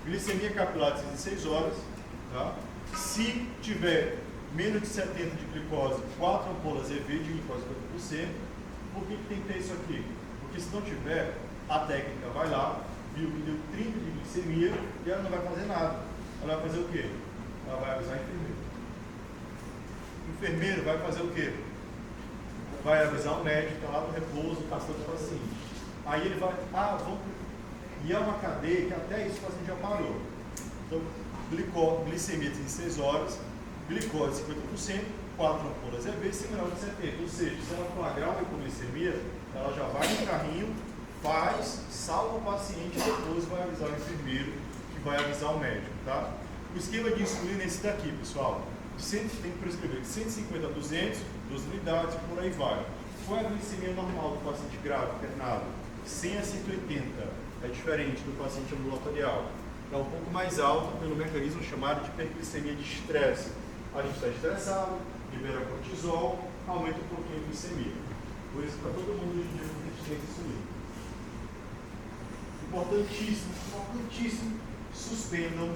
Glicemia capilar de 6 em 6 horas, tá? Se tiver menos de 70 de glicose, 4 ampolas EV de glicose 50%. Por que tem que ter isso aqui? Porque se não tiver, a técnica vai lá, viu que deu 30 de glicemia e ela não vai fazer nada. Ela vai fazer o quê? Ela vai avisar o enfermeiro. O enfermeiro vai fazer o quê? Vai avisar o médico que está lá no repouso, passando o paciente. Aí ele vai, vamos. E é uma cadeia que até isso o paciente já parou. Então, glicemia de 6 horas, glicose 50%, 4 ampolas EV, sem menor de 70. Ou seja, se ela flagrar uma hipoglicemia, ela já vai no carrinho, faz, salva o paciente e depois vai avisar o enfermeiro, que vai avisar o médico, tá? O esquema de insulina é esse daqui, pessoal. Tem que prescrever de 150 a 200, 2 unidades e por aí vai. Qual é a glicemia normal do paciente grave, internado? 100 a 180. É diferente do paciente ambulatorial. É um pouco mais alta pelo mecanismo chamado de hiperglicemia de estresse. A gente está estressado, libera cortisol, aumenta um pouquinho a glicemia. Por isso, para todo mundo hoje em dia com resistência à insulina. Importantíssimo, importantíssimo, suspendam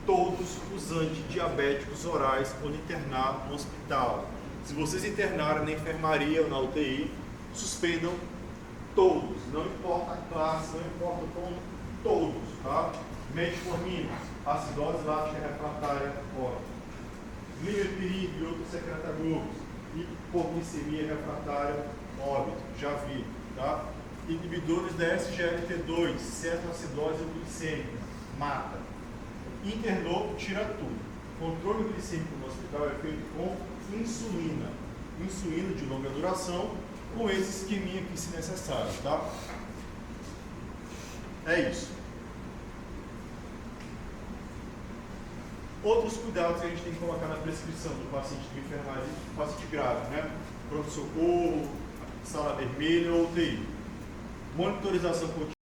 todos os antidiabéticos orais quando internar no hospital. Se vocês internaram na enfermaria ou na UTI, suspendam todos, não importa a classe, não importa o ponto, todos, tá? Metformina, acidose lática refratária, ótimo. Glimepirid e outros secretagrupos, hipoglicemia refratária, óbito, já vi, tá? Inibidores da SGLT2, cetoacidose glicêmica, mata. Internou, tira tudo. Controle glicêmico no hospital é feito com insulina. Insulina de longa duração, com esse esqueminha aqui se necessário, tá? É isso. Outros cuidados que a gente tem que colocar na prescrição do paciente de enfermagem, do paciente grave, né? Pronto-socorro, sala vermelha ou UTI. Monitorização contínua.